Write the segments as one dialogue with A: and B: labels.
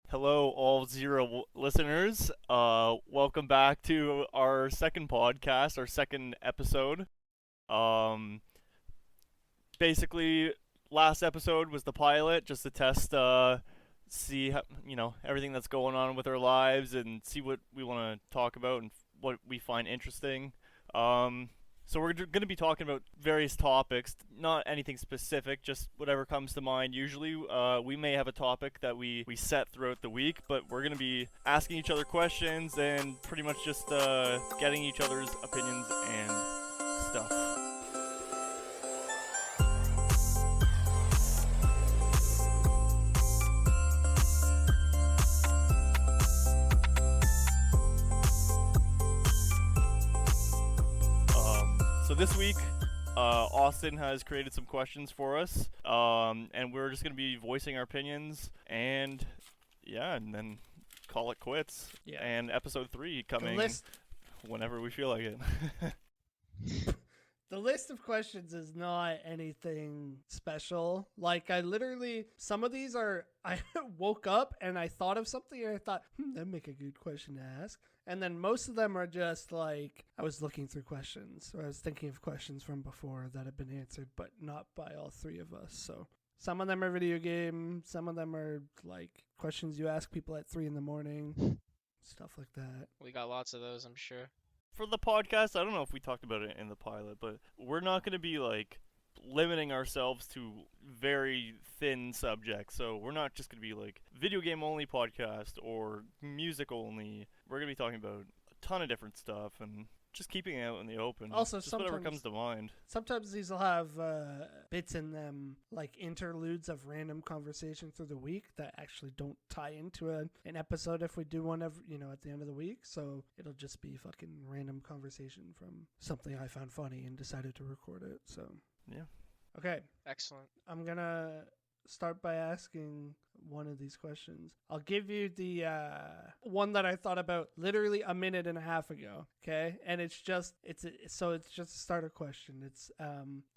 A: Hello, all zero listeners. Welcome back to our second podcast, our second episode. Um, Basically, last episode was the pilot, just to test, see how, everything that's going on with our lives and see what we want to talk about and what we find interesting. Um, so we're going to be talking about various topics, not anything specific, just whatever comes to mind. Usually, we may have a topic that we set throughout the week, but we're going to be asking each other questions and pretty much just getting each other's opinions and stuff. So this week, Austin has created some questions for us, and we're just gonna be voicing our opinions, and yeah, and then call it quits.
B: Yeah.
A: And episode 3
B: The
A: coming
B: list,
A: whenever we feel like it.
B: the list of questions is not anything special. Like, some of these are, I woke up and I thought of something and I thought, that'd make a good question to ask. And then most of them are just like, I was looking through questions, or I was thinking of questions from before that have been answered, but not by all three of us. So some of them are video game, some of them are like questions you ask people at 3 a.m, stuff like that.
C: We got lots of those, I'm sure.
A: For the podcast, I don't know if we talked about it in the pilot, but we're not gonna be like limiting ourselves to very thin subjects. So we're not just gonna be like video game only podcast or music only. We're gonna be talking about a ton of different stuff and just keeping it out in the open.
B: Also,
A: just whatever comes to mind.
B: Sometimes these will have bits in them, like interludes of random conversation through the week that actually don't tie into an episode if we do one at the end of the week. So it'll just be fucking random conversation from something I found funny and decided to record it. So
A: Yeah.
B: okay,
C: Excellent.
B: I'm gonna start by asking one of these questions. I'll give you the one that I thought about literally a minute and a half ago. Okay, and it's just a starter question. It's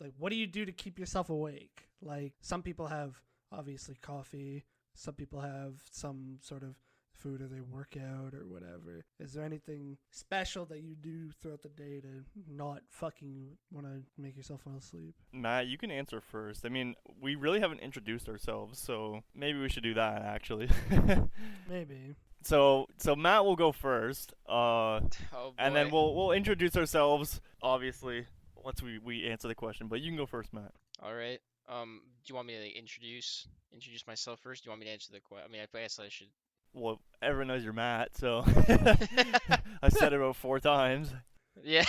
B: like, what do you do to keep yourself awake? Like, some people have obviously coffee. Some people have some sort of food, or they work out or whatever. Is there anything special that you do throughout the day to not fucking want to make yourself fall asleep?
A: Matt, you can answer first. I mean, we really haven't introduced ourselves, so maybe we should do that actually.
B: Maybe.
A: So Matt will go first,
C: Oh boy.
A: and then we'll introduce ourselves, obviously, once we answer the question. But you can go first, Matt.
C: All right. Do you want me to introduce myself first? Do you want me to answer the question? I mean, I guess I should.
A: Well, everyone knows you're Matt, so I said it about 4 times.
C: Yeah.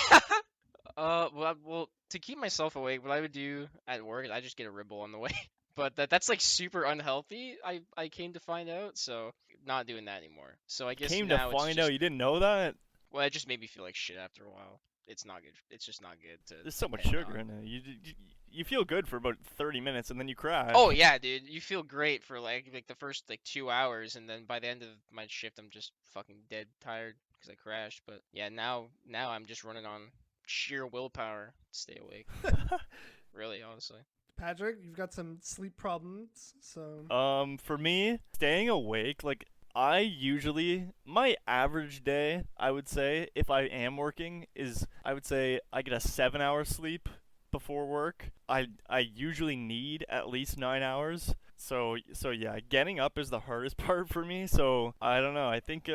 C: Well, to keep myself awake, what I would do at work is I just get a Ribble on the way. But that's like super unhealthy. I came to find out, so not doing that anymore. So I guess
A: Came to
C: now it's
A: find
C: just,
A: out you didn't know that?
C: well, it just made me feel like shit after a while. It's not good. It's just not good to
A: There's so much
C: depend
A: sugar
C: on.
A: in it. You feel good for about 30 minutes, and then you crash.
C: Oh yeah, dude, you feel great for like the first like 2 hours, and then by the end of my shift, I'm just fucking dead tired because I crashed. But yeah, now I'm just running on sheer willpower to stay awake. Really, honestly.
B: Patrick, you've got some sleep problems, so
A: For me, staying awake, like, my average day, I would say, if I am working, is, I would say, I get a 7-hour sleep before work. I usually need at least 9 hours. So yeah, getting up is the hardest part for me. So I don't know. I think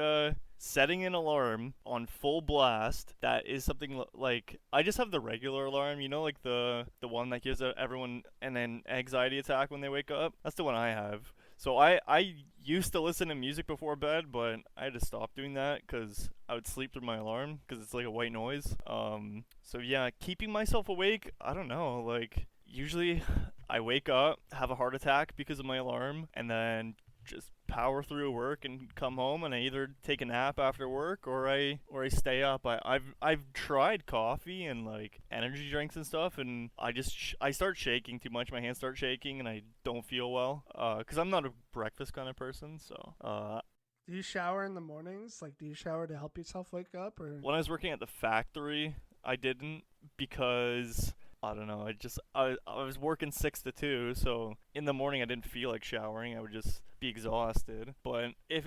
A: setting an alarm on full blast, that is something like, I just have the regular alarm, like the one that gives everyone an anxiety attack when they wake up. That's the one I have. So I used to listen to music before bed, but I had to stop doing that because I would sleep through my alarm because it's like a white noise. So yeah, keeping myself awake, I don't know. Like, usually I wake up, have a heart attack because of my alarm, and then just power through work and come home, and I either take a nap after work or I stay up. I've tried coffee and like energy drinks and stuff, and I start shaking too much. My hands start shaking and I don't feel well. 'Cause I'm not a breakfast kind of person. So
B: do you shower in the mornings? Like, do you shower to help yourself wake up, or?
A: when I was working at the factory, I didn't, because I don't know. I was working 6 to 2, so in the morning I didn't feel like showering. I would just be exhausted. But if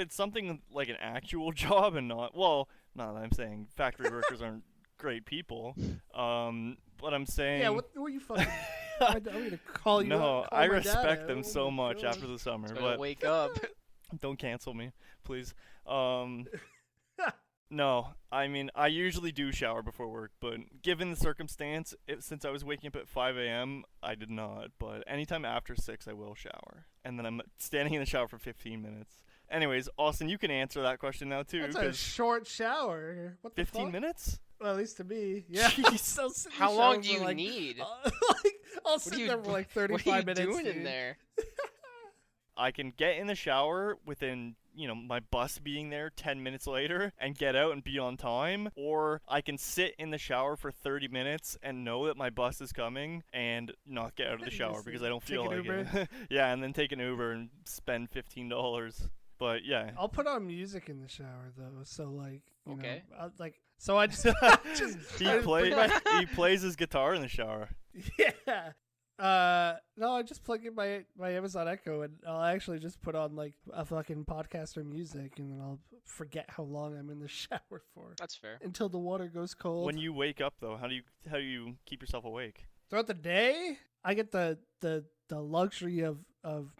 A: it's something like an actual job and not that I'm saying factory workers aren't great people. But I'm saying
B: Yeah, what were you fucking? I'm gonna call you.
A: no,
B: call
A: I
B: my dad
A: respect
B: out.
A: them
B: Oh
A: so
B: my
A: much
B: God.
A: after the summer,
C: Gotta
A: but
C: wake up.
A: don't cancel me, please. No, I mean, I usually do shower before work, but given the circumstance, since I was waking up at 5 a.m., I did not. But anytime after 6, I will shower. And then I'm standing in the shower for 15 minutes. Anyways, Austin, you can answer that question now, too.
B: That's a
A: 'cause
B: short shower. What the
A: 15
B: fuck?
A: minutes?
B: Well, at least to me. Yeah.
A: Jeez.
B: I'll sit in the
C: How long
B: shower
C: do
B: for,
C: you
B: like,
C: need?
B: I'll
C: What
B: sit
C: are you
B: there for like
C: What
B: 35
C: are you
B: minutes.
C: doing in
B: dude.
C: there?
A: I can get in the shower within, my bus being there 10 minutes later and get out and be on time, or I can sit in the shower for 30 minutes and know that my bus is coming and not get out of the shower
B: Just,
A: because I don't
B: take
A: feel
B: an
A: like
B: Uber.
A: it. Yeah, and then take an Uber and spend $15. But yeah.
B: I'll put on music in the shower though, so like,
C: Okay.
B: so I just,
A: he
B: I
A: play
B: put my-
A: he plays his guitar in the shower.
B: yeah. No, I just plug in my Amazon Echo and I'll actually just put on like a fucking podcast or music, and then I'll forget how long I'm in the shower for
C: That's fair.
B: until the water goes cold.
A: When you wake up though, how do you keep yourself awake?
B: Throughout the day, I get the luxury of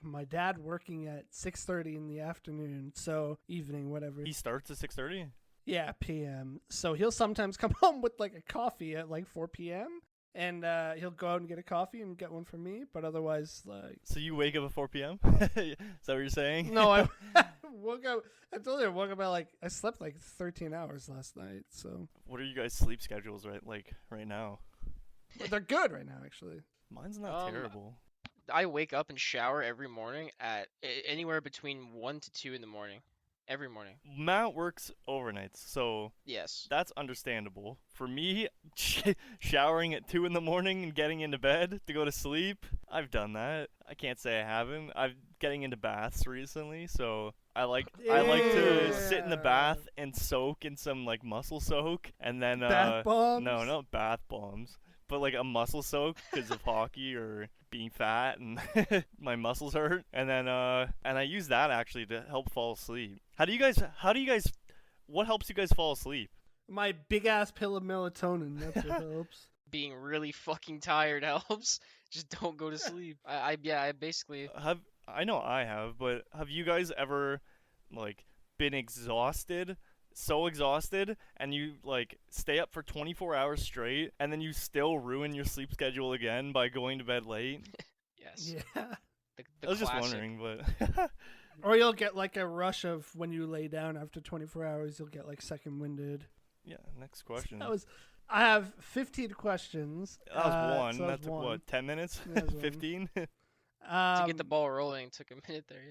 B: my dad working at 6:30 in the afternoon, so evening, whatever.
A: He starts at 6:30?
B: Yeah, p.m. So he'll sometimes come home with like a coffee at like 4 p.m. and he'll go out and get a coffee and get one for me. But otherwise, like,
A: So you wake up at 4 p.m.? Is that what you're saying?
B: no, I woke up. I told you I woke up at I slept like 13 hours last night. So
A: What are you guys' sleep schedules right now?
B: but they're good right now, actually.
A: Mine's not terrible.
C: I wake up and shower every morning at anywhere between 1 to 2 in the morning. Every morning.
A: Matt works overnights, so
C: Yes.
A: that's understandable. For me, showering at 2 in the morning and getting into bed to go to sleep, I've done that. I can't say I haven't. I'm getting into baths recently, so I like to sit in the
B: Yeah.
A: bath and soak in some like muscle soak, and then
B: Bath bombs?
A: no, not bath bombs, but like a muscle soak because of hockey or being fat and my muscles hurt, and then I use that actually to help fall asleep. How do you guys what helps you guys fall asleep?
B: My big ass pill of melatonin. That's what helps.
C: Being really fucking tired helps. Just don't go to sleep. I basically
A: I know I have, but have you guys ever like been exhausted, so exhausted, and you like stay up for 24 hours straight and then you still ruin your sleep schedule again by going to bed late?
C: yes.
B: Yeah.
C: The
A: I was just
C: classic.
A: wondering, but
B: Or you'll get like a rush of when you lay down after 24 hours, you'll get like second winded.
A: yeah, next question.
B: I have 15 questions.
A: That was one.
B: so
A: That took
B: one.
A: what, 10 minutes?
B: Yeah, that was one.
A: 15?
C: To get the ball rolling took a minute there.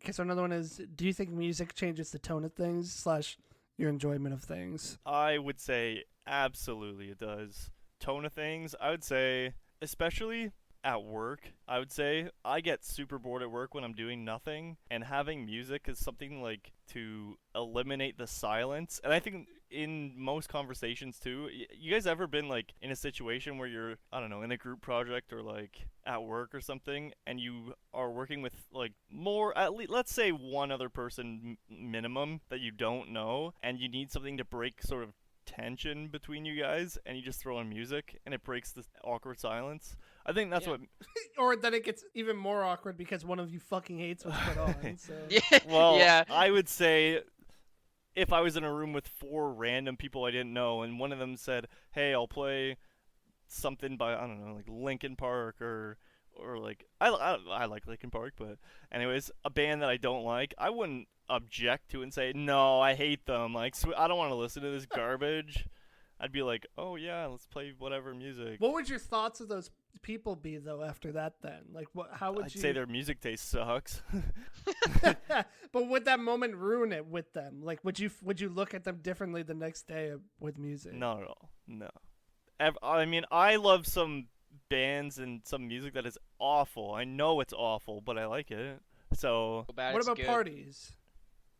B: Okay, so another one is, do you think music changes the tone of things / your enjoyment of things?
A: I would say absolutely it does. Tone of things, I would say, especially at work, I would say I get super bored at work when I'm doing nothing, and having music is something like to eliminate the silence. And I think in most conversations too, you guys ever been like in a situation where you're, I don't know, in a group project or like at work or something, and you are working with like more, at least let's say one other person minimum that you don't know, and you need something to break sort of tension between you guys, and you just throw on music and it breaks the awkward silence. I think that's
C: Yeah.
A: what
B: Or then it gets even more awkward because one of you fucking hates what's put on. So.
C: Yeah.
A: well
C: Yeah.
A: I would say if I was in a room with 4 random people I didn't know and one of them said, hey, I'll play something by, I don't know, like Linkin Park or like I like Linkin Park, but anyways, a band that I don't like, I wouldn't object to it and say, no, I hate them, like I don't want to listen to this garbage. I'd be like, oh yeah, let's play whatever music.
B: What would your thoughts of those people be though after that then? Like how would
A: I'd
B: you
A: say their music taste sucks.
B: But would that moment ruin it with them? Like would you look at them differently the next day with music?
A: Not at all. No. I mean, I love some bands and some music that is awful. I know it's awful, but I like it. So,
C: Bad,
B: What
C: it's
B: about
C: good.
B: parties?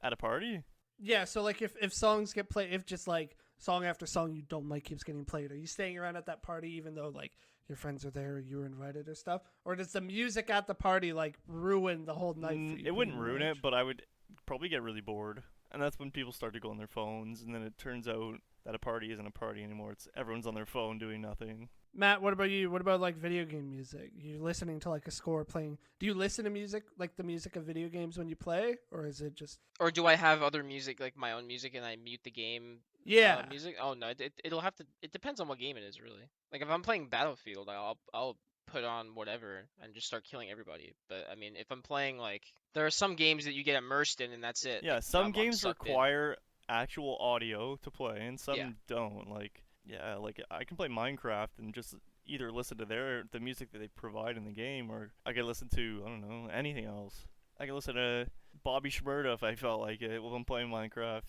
A: at a party?
B: Yeah, so like if songs get played, if just like song after song you don't like keeps getting played? Are you staying around at that party even though like your friends are there or you were invited or stuff? Or does the music at the party like ruin the whole night for you?
A: It wouldn't
B: pretty
A: ruin
B: much?
A: it, but I would probably get really bored. And that's when people start to go on their phones, and then it turns out that a party isn't a party anymore. It's everyone's on their phone doing nothing.
B: Matt, what about you? What about like video game music? You listening to like a score playing? Do you listen to music like the music of video games when you play, or is it just
C: Or do I have other music, like my own music, and I mute the game
B: yeah?
C: music? Oh no, it'll have to. It depends on what game it is, really. Like if I'm playing Battlefield, I'll put on whatever and just start killing everybody. But I mean, if I'm playing like, there are some games that you get immersed in, and that's it.
A: Yeah,
C: Like,
A: some
C: I'm
A: games
C: sucked in.
A: require actual audio to play, and some
C: Yeah.
A: don't. Like, yeah, like I can play Minecraft and just either listen to the music that they provide in the game, or I could listen to, I don't know, anything else. I could listen to Bobby Shmurda if I felt like it while I'm playing Minecraft.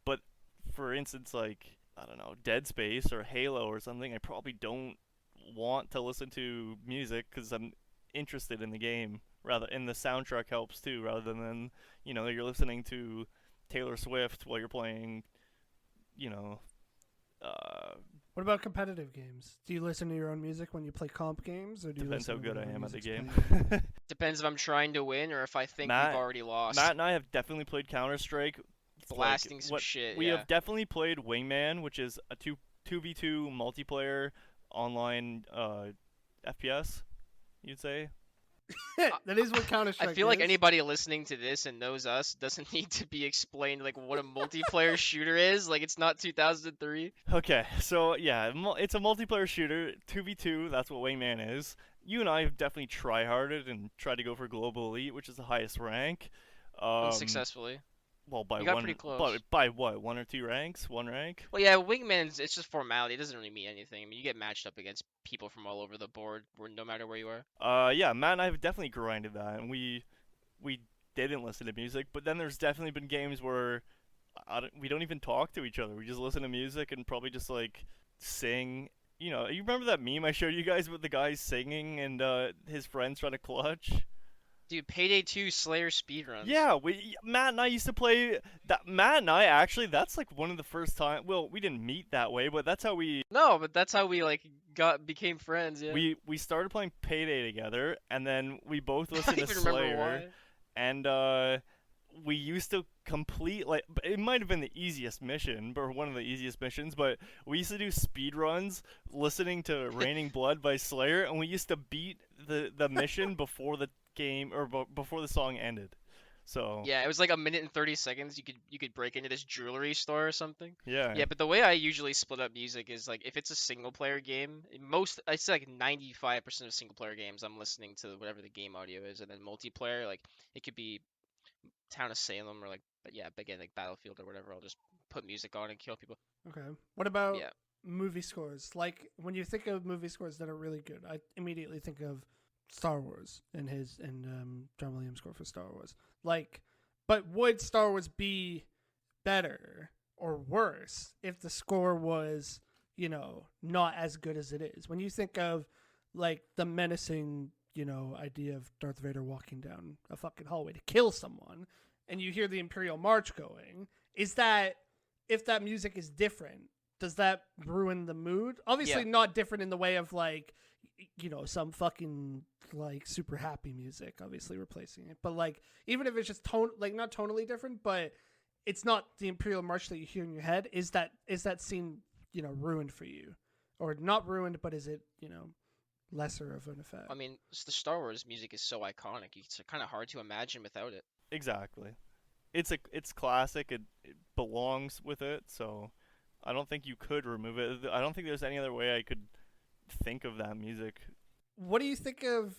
A: But for instance, like, I don't know, Dead Space or Halo or something, I probably don't want to listen to music because I'm interested in the game, rather, and the soundtrack helps too, rather than, you're listening to Taylor Swift while you're playing, you know, uh,
B: What about competitive games? Do you listen to your own music when you play comp games, or do you
A: depends how
B: listen to
A: good I
B: whatever
A: am at the
B: music's
A: game.
B: playing?
C: Depends if I'm trying to win or if I think
A: Matt-
C: we've already lost.
A: Matt and I have definitely played Counter Strike.
C: Blasting some shit.
A: We
C: Yeah.
A: have definitely played Wingman, which is a 2v2 multiplayer online FPS, you'd say.
B: That is what Counter Strike.
C: I feel like
B: is.
C: anybody listening to this and knows us doesn't need to be explained like what a multiplayer shooter is. Like it's not 2003.
A: Okay, so yeah, it's a multiplayer shooter, 2v2, that's what Wingman is. You and I have definitely tryharded and tried to go for Global Elite, which is the highest rank.
C: Unsuccessfully.
A: Well, by
C: We got
A: one,
C: pretty close.
A: by what, one or two ranks? One rank?
C: Well, yeah, Wingman's it's just formality. It doesn't really mean anything. I mean, you get matched up against people from all over the board, no matter where you are.
A: Yeah, Matt and I have definitely grinded that, and we didn't listen to music. But then there's definitely been games where we don't even talk to each other. We just listen to music and probably just like sing. You remember that meme I showed you guys with the guy singing and his friends trying to clutch?
C: Dude, Payday 2 Slayer speedruns.
A: Yeah, Matt and I used to play that. Matt and I actually, that's like one of the first time. Well, we didn't meet that way, but that's how we
C: No, but that's how we like became friends. Yeah.
A: we started playing Payday together, and then we both
C: I
A: listened
C: don't
A: to
C: even remember
A: Slayer,
C: why.
A: and we used to complete, like, it might have been the easiest mission, or one of the easiest missions, but we used to do speed runs listening to Raining Blood by Slayer, and we used to beat the mission before the game, or before the song ended. So
C: Yeah, it was like a minute and 30 seconds. You could break into this jewelry store or something.
A: yeah.
C: Yeah, but the way I usually split up music is like if it's a single player game, I say like 95% of single player games I'm listening to whatever the game audio is, and then multiplayer, like it could be Town of Salem or like, but yeah, but again, like Battlefield or whatever, I'll just put music on and kill people.
B: Okay. What about
C: Yeah.
B: movie scores? Like when you think of movie scores that are really good, I immediately think of Star Wars and John Williams' score for Star Wars. Like, but would Star Wars be better or worse if the score was, not as good as it is? When you think of like the menacing, idea of Darth Vader walking down a fucking hallway to kill someone, and you hear the Imperial March going, is that, if that music is different, does that ruin the mood? Obviously,
C: Yeah.
B: not different in the way of like, some fucking like super happy music, obviously replacing it. But like, even if it's just not tonally different, but it's not the Imperial March that you hear in your head. Is that scene ruined for you, or not ruined? But is it lesser of an effect?
C: I mean, the Star Wars music is so iconic. It's kind of hard to imagine without it.
A: Exactly. It's classic. It belongs with it. So I don't think you could remove it. I don't think there's any other way I could think of that music.
B: What do you think of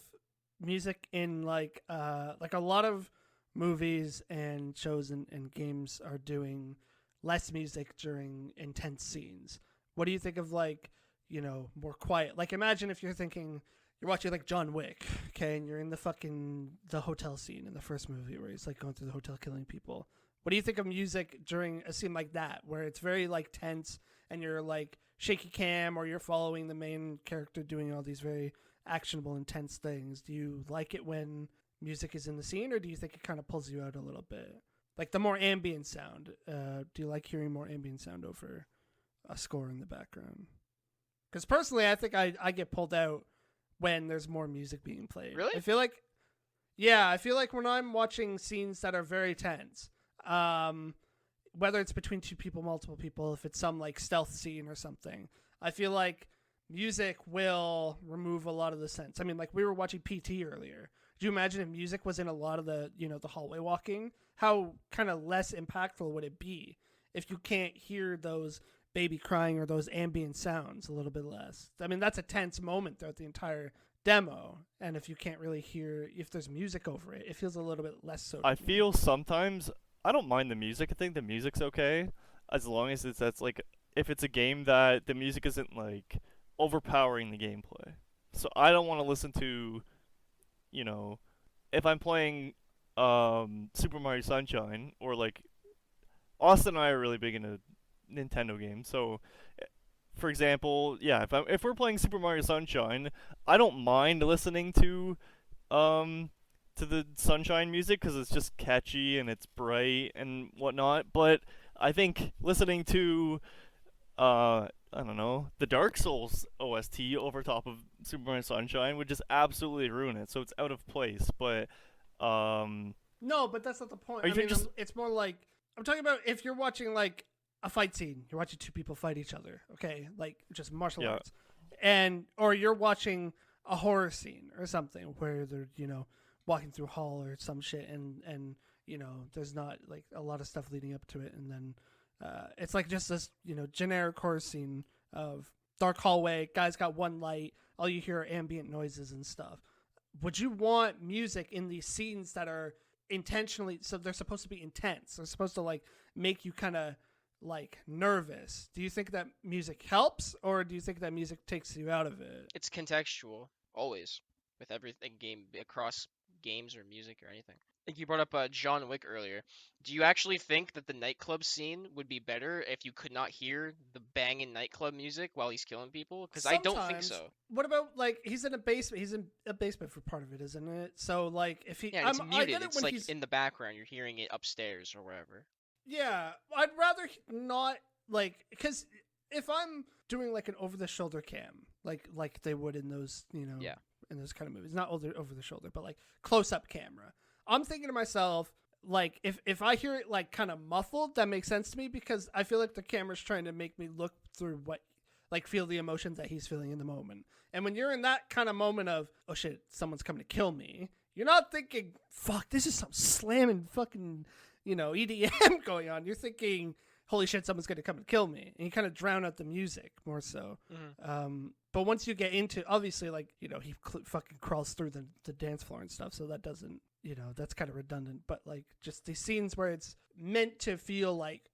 B: music in like a lot of movies and shows and games are doing less music during intense scenes? What do you think of like, more quiet? Like imagine if you're watching like John Wick, okay, and you're in the hotel scene in the first movie where he's like going through the hotel killing people. What do you think of music during a scene like that where it's very like tense and you're like shaky cam, or you're following the main character doing all these very actionable, intense things? Do you like it when music is in the scene, or do you think it kind of pulls you out a little bit? like the more ambient sound. Do you like hearing more ambient sound over a score in the background? Because personally, I think I get pulled out when there's more music being played.
C: Really?
B: I feel like when I'm watching scenes that are very tense, whether it's between two people, multiple people, if it's some like stealth scene or something, I feel like music will remove a lot of the sense. I mean, like we were watching PT earlier. Do you imagine if music was in a lot of the, the hallway walking? How kind of less impactful would it be if you can't hear those baby crying or those ambient sounds a little bit less? I mean, that's a tense moment throughout the entire demo, and if you can't really hear, if there's music over it, it feels a little bit less so.
A: I feel sometimes I don't mind the music. I think the music's okay as long as that's like if it's a game that the music isn't like overpowering the gameplay. So I don't want to listen to, if I'm playing Super Mario Sunshine, or like Austin and I are really big into Nintendo games. So for example, yeah, if we're playing Super Mario Sunshine, I don't mind listening to the Sunshine music because it's just catchy and it's bright and whatnot. But I think listening to I don't know, the Dark Souls OST over top of Super Mario Sunshine would just absolutely ruin it. So it's out of place. But
B: no, but that's not the point.
A: Are you just
B: it's more like I'm talking about if you're watching like a fight scene, you're watching two people fight each other, okay, like just martial arts, or you're watching a horror scene or something where they're walking through a hall or some shit, and there's not like a lot of stuff leading up to it, and then it's like just this generic horror scene of dark hallway, guys got one light, all you hear are ambient noises and stuff. Would you want music in these scenes that are intentionally, so they're supposed to be intense, they're supposed to like make you kind of like nervous? Do you think that music helps, or do you think that music takes you out of it?
C: It's contextual, always, with everything across games or music or anything. I think you brought up John Wick earlier. Do you actually think that the nightclub scene would be better if you could not hear the banging nightclub music while he's killing people? Because I don't think so.
B: What about like he's in a basement? He's in a basement for part of it, isn't it? So like if he,
C: yeah, it's muted.
B: I get it
C: It's
B: when
C: like
B: he's
C: in the background. You're hearing it upstairs or wherever.
B: Yeah, I'd rather not, like, because if I'm doing like an over the shoulder cam, like they would in those
C: Yeah.
B: in those kind of movies, not over the shoulder, but like close up camera, I'm thinking to myself, like, if I hear it like kind of muffled, that makes sense to me because I feel like the camera's trying to make me look through what, like, feel the emotions that he's feeling in the moment. And when you're in that kind of moment of, oh shit, someone's coming to kill me, you're not thinking, fuck, this is some slamming fucking, EDM going on. You're thinking, holy shit, someone's going to come and kill me. And you kind of drown out the music more so.
C: Mm-hmm.
B: But once you get into, obviously, like, he fucking crawls through the dance floor and stuff, so that doesn't, that's kind of redundant. But, like, just these scenes where it's meant to feel like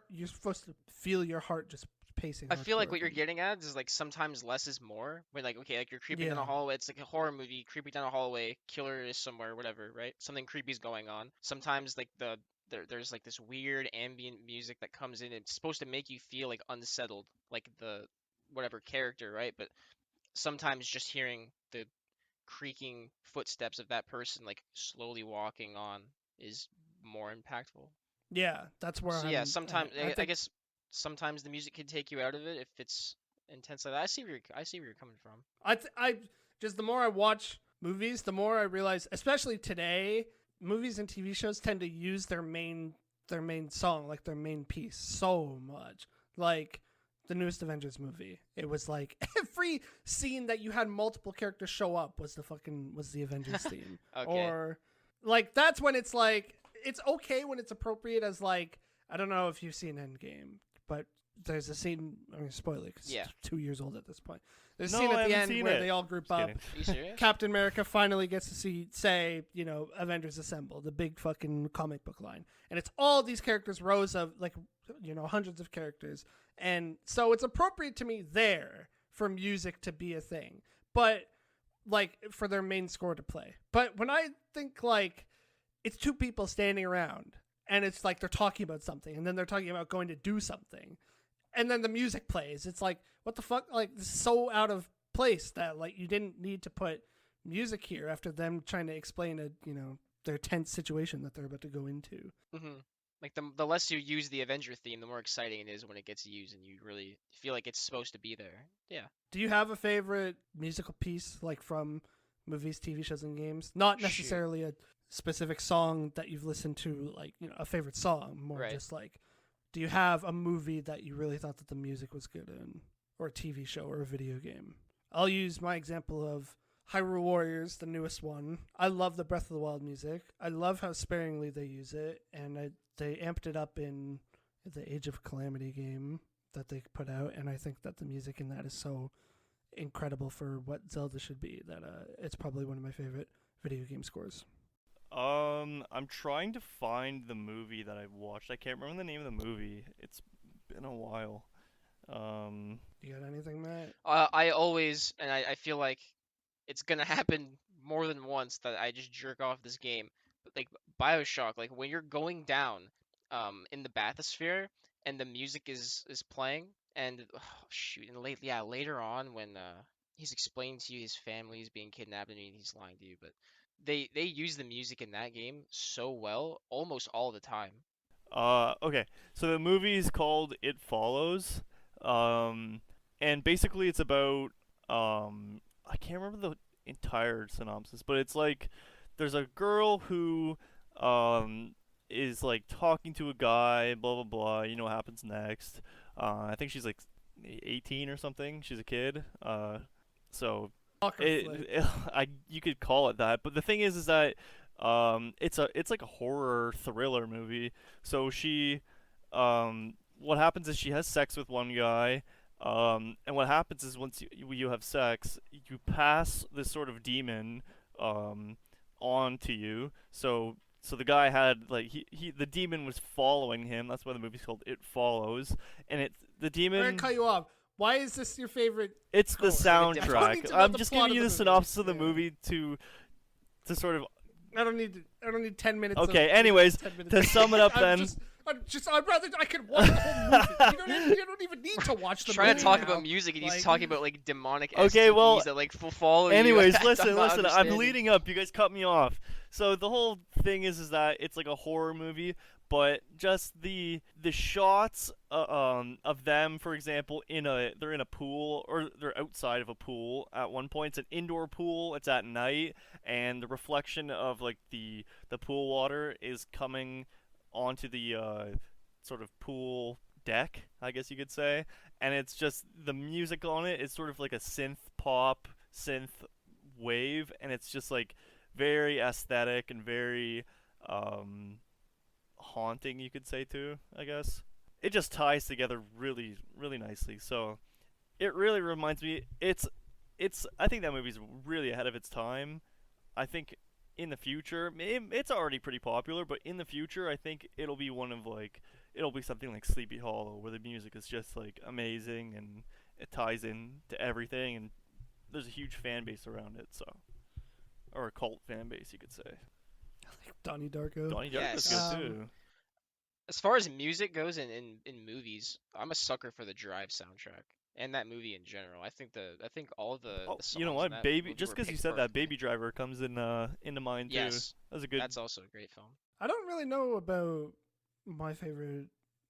B: you're supposed to feel your heart just pacing.
C: I feel like what you're getting at is like sometimes less is more. When like, okay, like you're creeping down a hallway, it's like a horror movie, creeping down a hallway, killer is somewhere, whatever, right? Something creepy's going on. Sometimes like there's like this weird ambient music that comes in. It's supposed to make you feel like unsettled, like the whatever character, right? But sometimes just hearing the creaking footsteps of that person like slowly walking on is more impactful.
B: Yeah, that's where
C: So yeah, sometimes
B: I
C: I guess sometimes the music can take you out of it if it's intense like that. I see where you're coming from.
B: I just, the more I watch movies, the more I realize, especially today, movies and TV shows tend to use their main song, like their main piece, so much. Like the newest Avengers movie, it was like every scene that you had multiple characters show up was the Avengers theme.
C: Okay.
B: Or like that's when it's like it's okay when it's appropriate as like, I don't know if you've seen Endgame, but there's a scene, I'm going to spoil it because it's 2 years old at this point. There's a scene at the end where they all group up.
C: Are you serious?
B: Captain America finally gets to say, Avengers Assemble, the big fucking comic book line. And it's all these characters, rows of, like, hundreds of characters. And so it's appropriate to me there for music to be a thing. But, like, for their main score to play. But when I think, like, it's two people standing around, and it's like they're talking about something, and then they're talking about going to do something, and then the music plays. It's like, what the fuck? Like, this is so out of place that, like, you didn't need to put music here after them trying to explain a, their tense situation that they're about to go into.
C: Hmm. Like the less you use the Avenger theme, the more exciting it is when it gets used, and you really feel like it's supposed to be there. Yeah.
B: Do you have a favorite musical piece, like from movies, TV shows, and games? Not
C: Shoot.
B: necessarily a specific song that you've listened to, like, you know, a favorite song, more
C: Right.
B: just like, do you have a movie that you really thought that the music was good in, or a TV show, or a video game? I'll use my example of Hyrule Warriors, the newest one. I love the Breath of the Wild music. I love how sparingly they use it, and they amped it up in the Age of Calamity game that they put out, and I think that the music in that is so incredible for what Zelda should be that it's probably one of my favorite video game scores.
A: I'm trying to find the movie that I watched. I can't remember the name of the movie. It's been a while.
B: You got anything, Matt?
C: I always, and I feel like it's gonna happen more than once that I just jerk off this game. But like BioShock, like when you're going down, in the bathysphere and the music is playing, and oh, shoot, and later on when he's explaining to you his family is being kidnapped and he's lying to you, but they use the music in that game so well almost all the time.
A: Okay. So the movie is called It Follows. Um, and basically it's about I can't remember the entire synopsis, but it's like there's a girl who um is like talking to a guy, blah blah blah. You know what happens next. I think she's like 18 or something. She's a kid. So you could call it that, but the thing is that it's like a horror thriller movie. So what happens is she has sex with one guy, and what happens is once you have sex, you pass this sort of demon on to you. So the guy had like the demon was following him. That's why the movie's called It Follows, and the demon.
B: I'm gonna cut you off. Why is this your favorite?
A: It's the
C: Cool. I don't
B: need
A: soundtrack.
B: to know
A: I'm
B: the
A: just
B: plot
A: giving
B: of
A: you
B: the
A: the
B: movie.
A: synopsis of the
B: Yeah.
A: movie to sort of.
B: I don't need 10 minutes.
A: Okay, anyways,
B: 10 minutes
A: to sum it up then.
B: I'd rather I could watch the whole movie. You don't even need to watch the
C: Trying
B: movie
C: to talk
B: now.
C: about music and he's
B: Like-
C: talking about like demonic
A: Okay, well,
C: STDs that like follow you.
A: Anyways,
C: I'm
A: listen.
C: not
A: I'm
C: understanding.
A: leading up. You guys cut me off. So the whole thing is that it's like a horror movie, but just the shots of them, for example, they're in a pool or they're outside of a pool at one point. It's an indoor pool. It's at night, and the reflection of like the pool water is coming onto the sort of pool deck, I guess you could say. And it's just the music on it is sort of like a synth wave, and it's just like very aesthetic and very haunting, you could say too, I guess. It just ties together really really nicely. So it really reminds me it's I think that movie's really ahead of its time. I think in the future it's already pretty popular, but in the future I think it'll be something like Sleepy Hollow, where the music is just like amazing and it ties in to everything, and there's a huge fan base around it. So, or a cult fan base, you could say.
B: Donnie Darko.
A: Donnie
C: Yes.
A: Darko's good too.
C: As far as music goes in movies, I'm a sucker for the Drive soundtrack and that movie in general. I think all the
A: Oh,
C: songs
A: you know
C: in
A: what,
C: that
A: baby?
C: movie
A: Just
C: were
A: because you
C: picked
A: said that,
C: perfectly.
A: Baby Driver comes into mind too.
C: Yes,
A: That was a good.
C: that's also a great film.
B: I don't really know about my favorite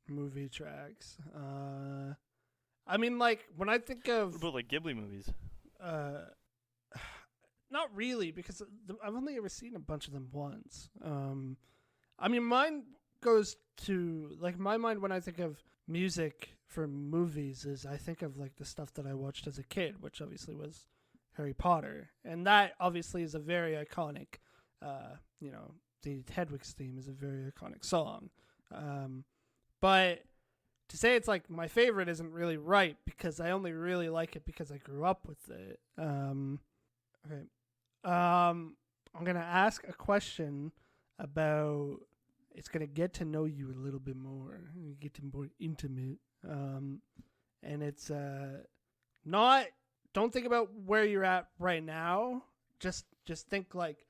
B: movie tracks. I mean, like when I think
A: What
B: of
A: about like Ghibli movies?
B: not really, because I've only ever seen a bunch of them once. I mean, mine goes to like my mind when I think of music for movies is I think of like the stuff that I watched as a kid, which obviously was Harry Potter, and that obviously is a very iconic. The Hedwig's theme is a very iconic song, but to say it's like my favorite isn't really right because I only really like it because I grew up with it. Okay. I'm gonna ask a question about. It's gonna get to know you a little bit more, get to more intimate. And it's not. Don't think about where you're at right now. Just think like,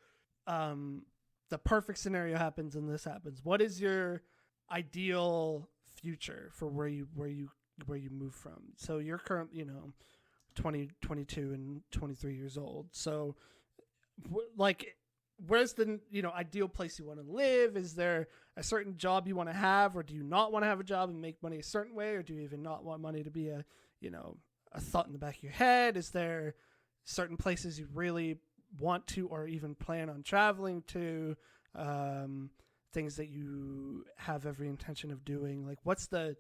B: the perfect scenario happens and this happens. What is your ideal future for where you move from? So you're currently 20, 22, and 23 years old. So like where's the ideal place you want to live? Is there a certain job you want to have, or do you not want to have a job and make money a certain way, or do you even not want money to be a thought in the back of your head? Is there certain places you really want to or even plan on traveling to? Things that you have every intention of doing? Like, what's the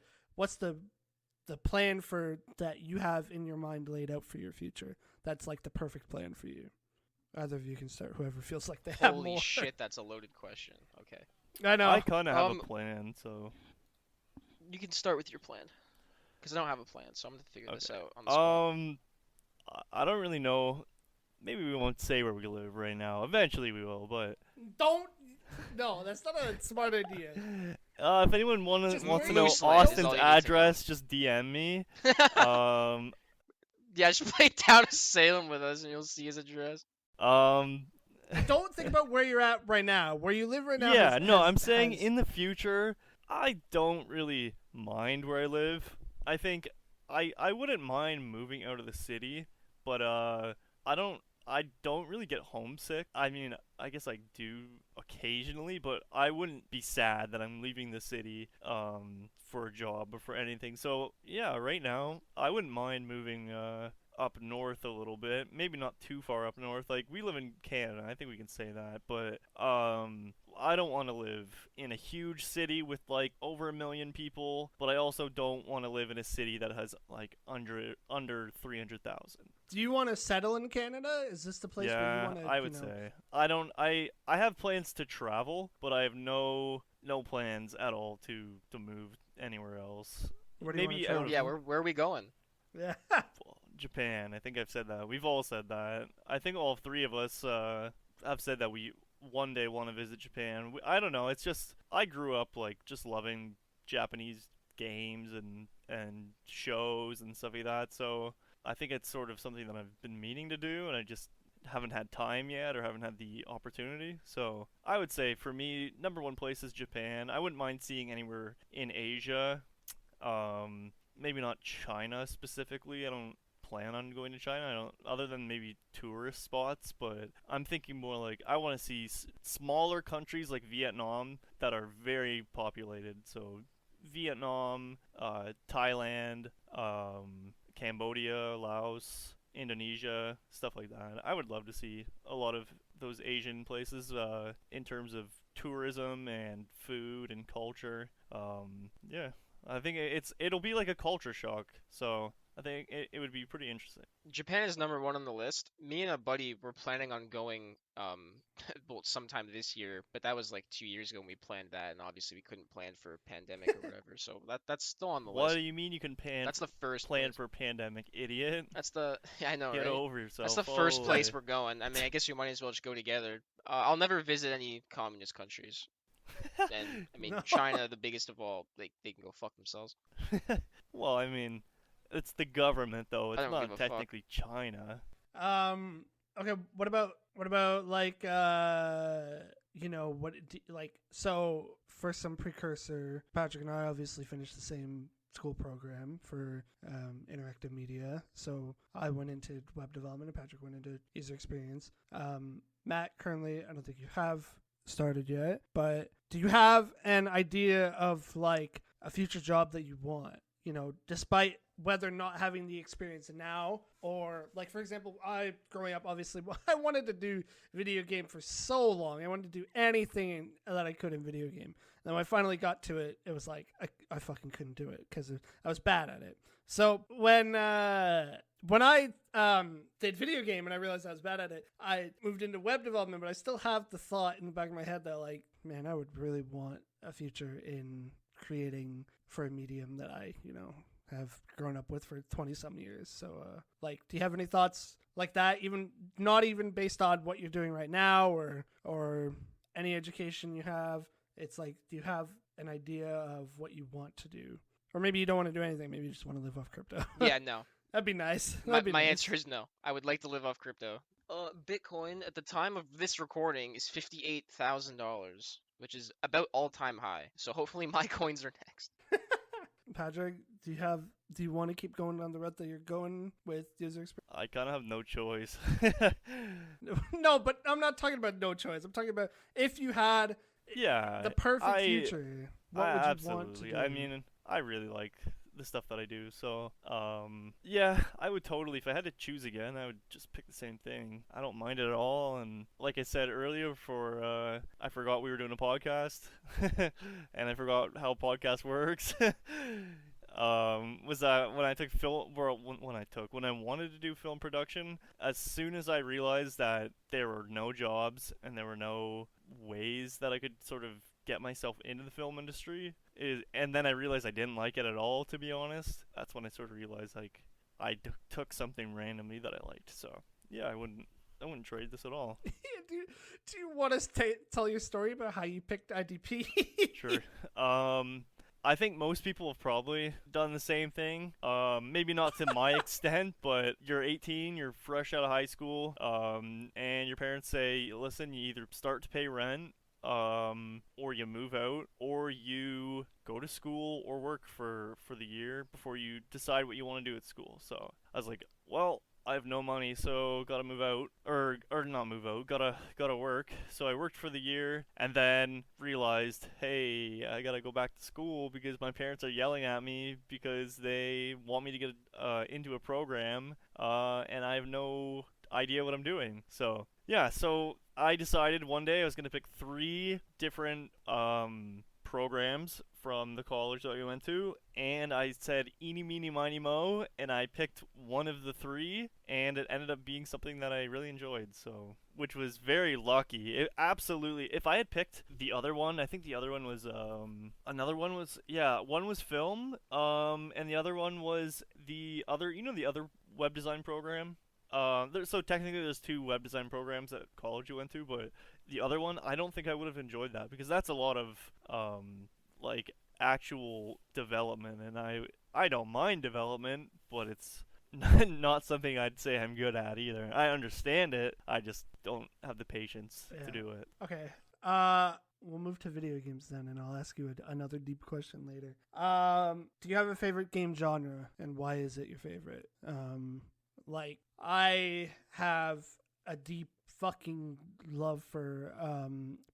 B: plan for that you have in your mind laid out for your future? That's like the perfect plan for you. Either of you can start. Whoever feels like they have more.
C: Holy shit, that's a loaded question. Okay.
B: I know.
A: I kind of have a plan, so.
C: You can start with your plan. Because I don't have a plan, so I'm going to figure this out on the spot.
A: I don't really know. Maybe we won't say where we live right now. Eventually we will, but.
B: Don't. No, that's not a smart idea.
A: If anyone wants to know
C: Moose Land is
A: Austin's
C: all you need to
A: address, just DM me.
C: Yeah, just play down to Salem with us and you'll see his address.
B: Don't think about where you're at right now. Where you live right now.
A: Yeah, no, I'm saying in the future, I don't really mind where I live. I think I wouldn't mind moving out of the city, but I don't really get homesick. I mean, I guess I do occasionally, but I wouldn't be sad that I'm leaving the city for a job or for anything. So, yeah, right now, I wouldn't mind moving up north a little bit. Maybe not too far up north. Like, we live in Canada, I think we can say that, but I don't want to live in a huge city with like over 1 million people, but I also don't want to live in a city that has like under 300,000.
B: Do you want to settle in Canada? Is this the place where you want to?
A: I would say. I don't. I have plans to travel, but I have no plans at all to move anywhere else.
B: Where do you
A: Maybe
B: want to
C: Yeah, where are we going?
B: Yeah.
A: Japan. I think I've said that. We've all said that. I think all three of us have said that we one day want to visit Japan. I don't know. It's just I grew up like just loving Japanese games and shows and stuff like that. So I think it's sort of something that I've been meaning to do, and I just haven't had time yet or haven't had the opportunity. So I would say for me, number one place is Japan. I wouldn't mind seeing anywhere in Asia. Maybe not China specifically. I don't plan on going to China. I don't, other than maybe tourist spots, but I'm thinking more like I want to see smaller countries like Vietnam that are very populated. So Vietnam, Thailand, Cambodia, Laos, Indonesia, stuff like that. I would love to see a lot of those Asian places in terms of tourism and food and culture. Yeah, I think it'll be like a culture shock. So I think it would be pretty interesting.
C: Japan is number one on the list. Me and a buddy were planning on going well, sometime this year, but that was like 2 years ago when we planned that, and obviously we couldn't plan for a pandemic or whatever. So that's still on the
A: What
C: list.
A: do you mean you can
C: That's the first
A: plan
C: place.
A: for a pandemic, idiot?
C: That's the yeah, I know,
A: Get
C: right?
A: over yourself.
C: That's the first place
A: Holy.
C: we're going. I mean, I guess we might as well just go together. I'll never visit any communist countries. And I mean,
B: No.
C: China, the biggest of all, they can go fuck themselves.
A: Well, I mean, it's the government though. It's
C: don't
A: not
C: give a fuck.
A: technically China.
B: Okay. What about like like so for some precursor, Patrick and I obviously finished the same school program for interactive media. So I went into web development and Patrick went into user experience. Matt, currently, I don't think you have started yet, but do you have an idea of like a future job that you want? Despite whether not having the experience now, or like, for example, I growing up, obviously, I wanted to do video game for so long. I wanted to do anything that I could in video game. And when I finally got to it, it was like I fucking couldn't do it because I was bad at it. So when I did video game and I realized I was bad at it, I moved into web development. But I still have the thought in the back of my head that like, man, I would really want a future in creating for a medium that I have grown up with for 20-some years. So like, do you have any thoughts like that, even not even based on what you're doing right now or any education you have? It's like, do you have an idea of what you want to do? Or maybe you don't want to do anything, maybe you just want to live off crypto.
C: Yeah, no.
B: That'd be nice.
C: My answer is no. I would like to live off crypto. Bitcoin at the time of this recording is $58,000, which is about all-time high. So hopefully my coins are next.
B: Patrick, do you want to keep going down the route that you're going with user experience?
A: I kind of have no choice.
B: No, but I'm not talking about no choice. I'm talking about if you had
A: Yeah,
B: the perfect future, what would you want to
A: absolutely.
B: do?
A: I mean, I really like the stuff that I do. So, yeah, I would totally, if I had to choose again, I would just pick the same thing. I don't mind it at all. And like I said earlier, I forgot we were doing a podcast, and I forgot how a podcast works. Was that when I took film, well, when I wanted to do film production, as soon as I realized that there were no jobs and there were no ways that I could sort of get myself into the film industry, and then I realized I didn't like it at all, to be honest. That's when I sort of realized like took something randomly that I liked. So yeah, I wouldn't trade this at all.
B: Do you want to tell your story about how you picked IDP?
A: Sure. I think most people have probably done the same thing. Maybe not to my extent, but you're 18, you're fresh out of high school, and your parents say, listen, you either start to pay rent, or you move out, or you go to school or work for the year before you decide what you want to do at school. So I was like, well, I have no money, so gotta move out, or not move out, gotta work. So I worked for the year, and then realized, hey, I gotta go back to school because my parents are yelling at me because they want me to get into a program, and I have no idea what I'm doing. So yeah, so I decided one day I was gonna pick 3 different programs from the college that we went to, and I said eeny meeny miny mo, and I picked one of the 3, and it ended up being something that I really enjoyed. So, which was very lucky. It absolutely. If I had picked the other one, I think the other one was another one was, yeah, one was film, and the other one was the other, the other web design program. So technically there's 2 web design programs at college you went to, but the other one, I don't think I would have enjoyed that because that's a lot of like actual development, and I don't mind development, but it's not something I'd say I'm good at either. I understand it, I just don't have the patience to do it.
B: Okay. We'll move to video games then, and I'll ask you another deep question later. Do you have a favorite game genre, and why is it your favorite? Like, I have a deep fucking love for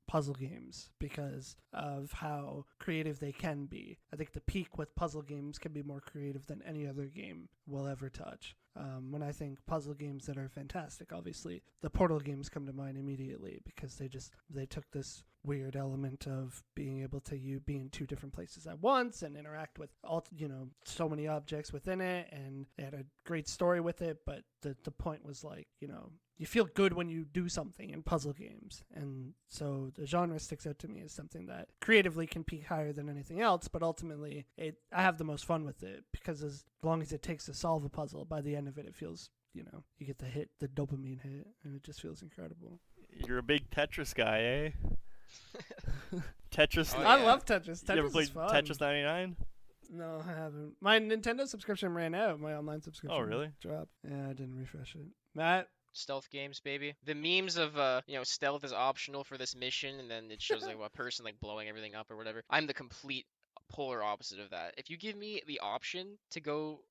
B: puzzle games because of how creative they can be. I think the peak with puzzle games can be more creative than any other game will ever touch. When I think puzzle games that are fantastic, obviously the Portal games come to mind immediately because they took this weird element of being able to be in 2 different places at once and interact with so many objects within it, and they had a great story with it, but the point was like, you feel good when you do something in puzzle games, and so the genre sticks out to me as something that creatively can peak higher than anything else, but ultimately I have the most fun with it because as long as it takes to solve a puzzle, by the end of it, it feels, you get the dopamine hit, and it just feels incredible.
A: You're a big Tetris guy, eh? Tetris.
C: Oh,
B: I
C: yeah.
B: love Tetris.
A: You ever
B: Tetris
A: played
B: is fun.
A: Tetris 99?
B: No, I haven't. My Nintendo subscription ran out. My online subscription.
A: Oh, really?
B: Dropped. Yeah, I didn't refresh it. Matt?
C: Stealth games, baby. The memes of stealth is optional for this mission, and then it shows like a person like blowing everything up or whatever. I'm the complete polar opposite of that. If you give me the option to go,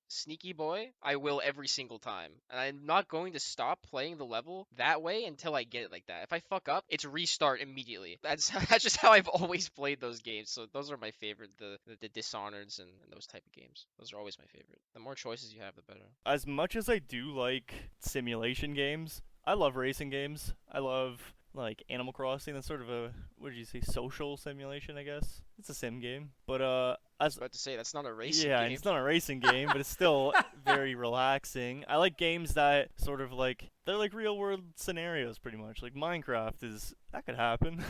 C: sneaky boy, I will every single time. And I'm not going to stop playing the level that way until I get it like that. If I fuck up, it's restart immediately. That's just how I've always played those games. So those are my favorite, the Dishonoreds and those type of games. Those are always my favorite. The more choices you have, the better.
A: As much as I do like simulation games, I love racing games. I love like Animal Crossing. That's sort of a, what did you say, social simulation, I guess. It's a sim game, but
C: I was about to say that's not a racing
A: yeah,
C: game.
A: it's not a racing game, but it's still very relaxing. I like games that sort of like, they're like real world scenarios pretty much. Like Minecraft that could happen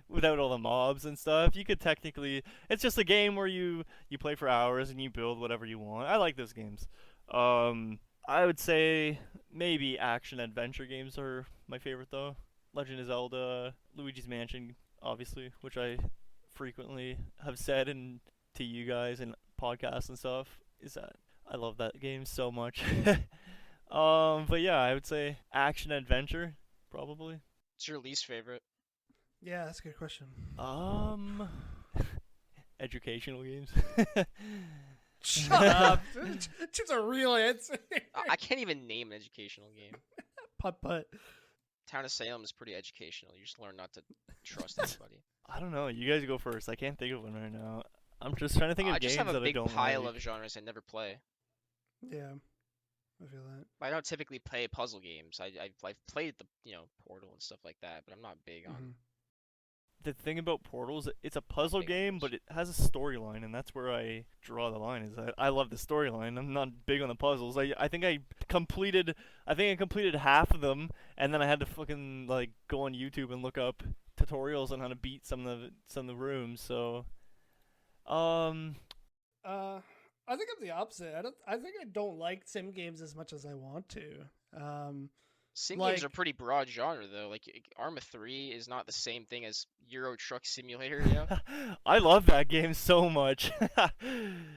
A: without all the mobs and stuff. You could technically, it's just a game where you play for hours and you build whatever you want. I like those games. I would say maybe action adventure games are my favorite though. Legend of Zelda, Luigi's Mansion, obviously, which I frequently have said to you guys in podcasts and stuff, is that I love that game so much. But yeah, I would say action adventure, probably.
C: What's your least favorite?
B: Yeah, that's a good question.
A: Educational games.
B: Shut up. Choose a real answer.
C: I can't even name an educational game.
B: Putt.
C: Town of Salem is pretty educational. You just learn not to trust anybody.
A: I don't know. You guys go first. I can't think of one right now. I'm just trying to think
C: I
A: of
C: just
A: games
C: have a
A: that I
C: big
A: don't
C: pile
A: like.
C: of genres I never play.
B: Yeah, I feel that.
C: I don't typically play puzzle games. I've played the Portal and stuff like that, but I'm not big on.
B: Mhm.
A: The thing about Portals, it's a puzzle
C: big on
A: game,
C: those.
A: but it has a storyline, and that's where I draw the line. Is that I love the storyline. I'm not big on the puzzles. I think I completed half of them, and then I had to fucking like go on YouTube and look up tutorials on how to beat some of the rooms. So,
B: I think I'm the opposite. I think I don't like sim games as much as I want to.
C: Sim
B: Like-
C: games are pretty broad genre though. Like Arma 3 is not the same thing as Euro Truck Simulator, you know?
A: I love that game so much.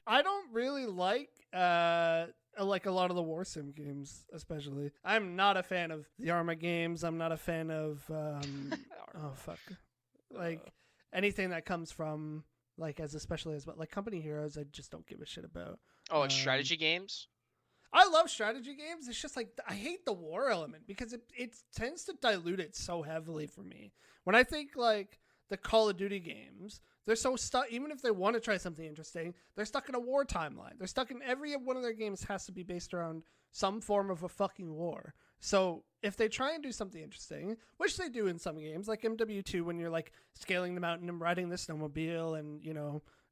B: I don't really like a lot of the war sim games, especially. I'm not a fan of the Arma games. I'm not a fan of oh fuck, like anything that comes from like especially as like Company Heroes. I just don't give a shit about.
C: Oh, like strategy games?
B: I love strategy games. It's just like I hate the war element because it tends to dilute it so heavily for me. When I think like the Call of Duty games, they're so stuck. Even if they want to try something interesting, they're stuck in a war timeline. They're stuck in every one of their games has to be based around some form of a fucking war. So if they try and do something interesting, which they do in some games, like MW2, when you're like scaling the mountain and riding the snowmobile and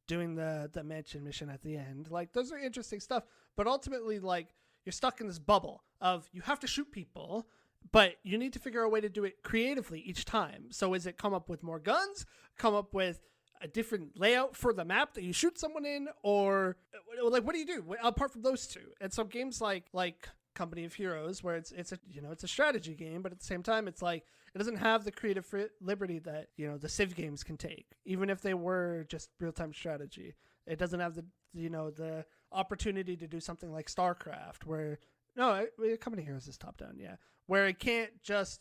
B: doing the mansion mission at the end, like those are interesting stuff. But ultimately, like you're stuck in this bubble of you have to shoot people, but you need to figure out a way to do it creatively each time. So is it come up with more guns, come up with a different layout for the map that you shoot someone in, or like what do you do apart from those two? And so games like Company of Heroes, where it's a strategy game, but at the same time it's like it doesn't have the creative liberty that the Civ games can take, even if they were just real-time strategy. It doesn't have the the opportunity to do something like StarCraft, where Company Heroes is top down, where you can't just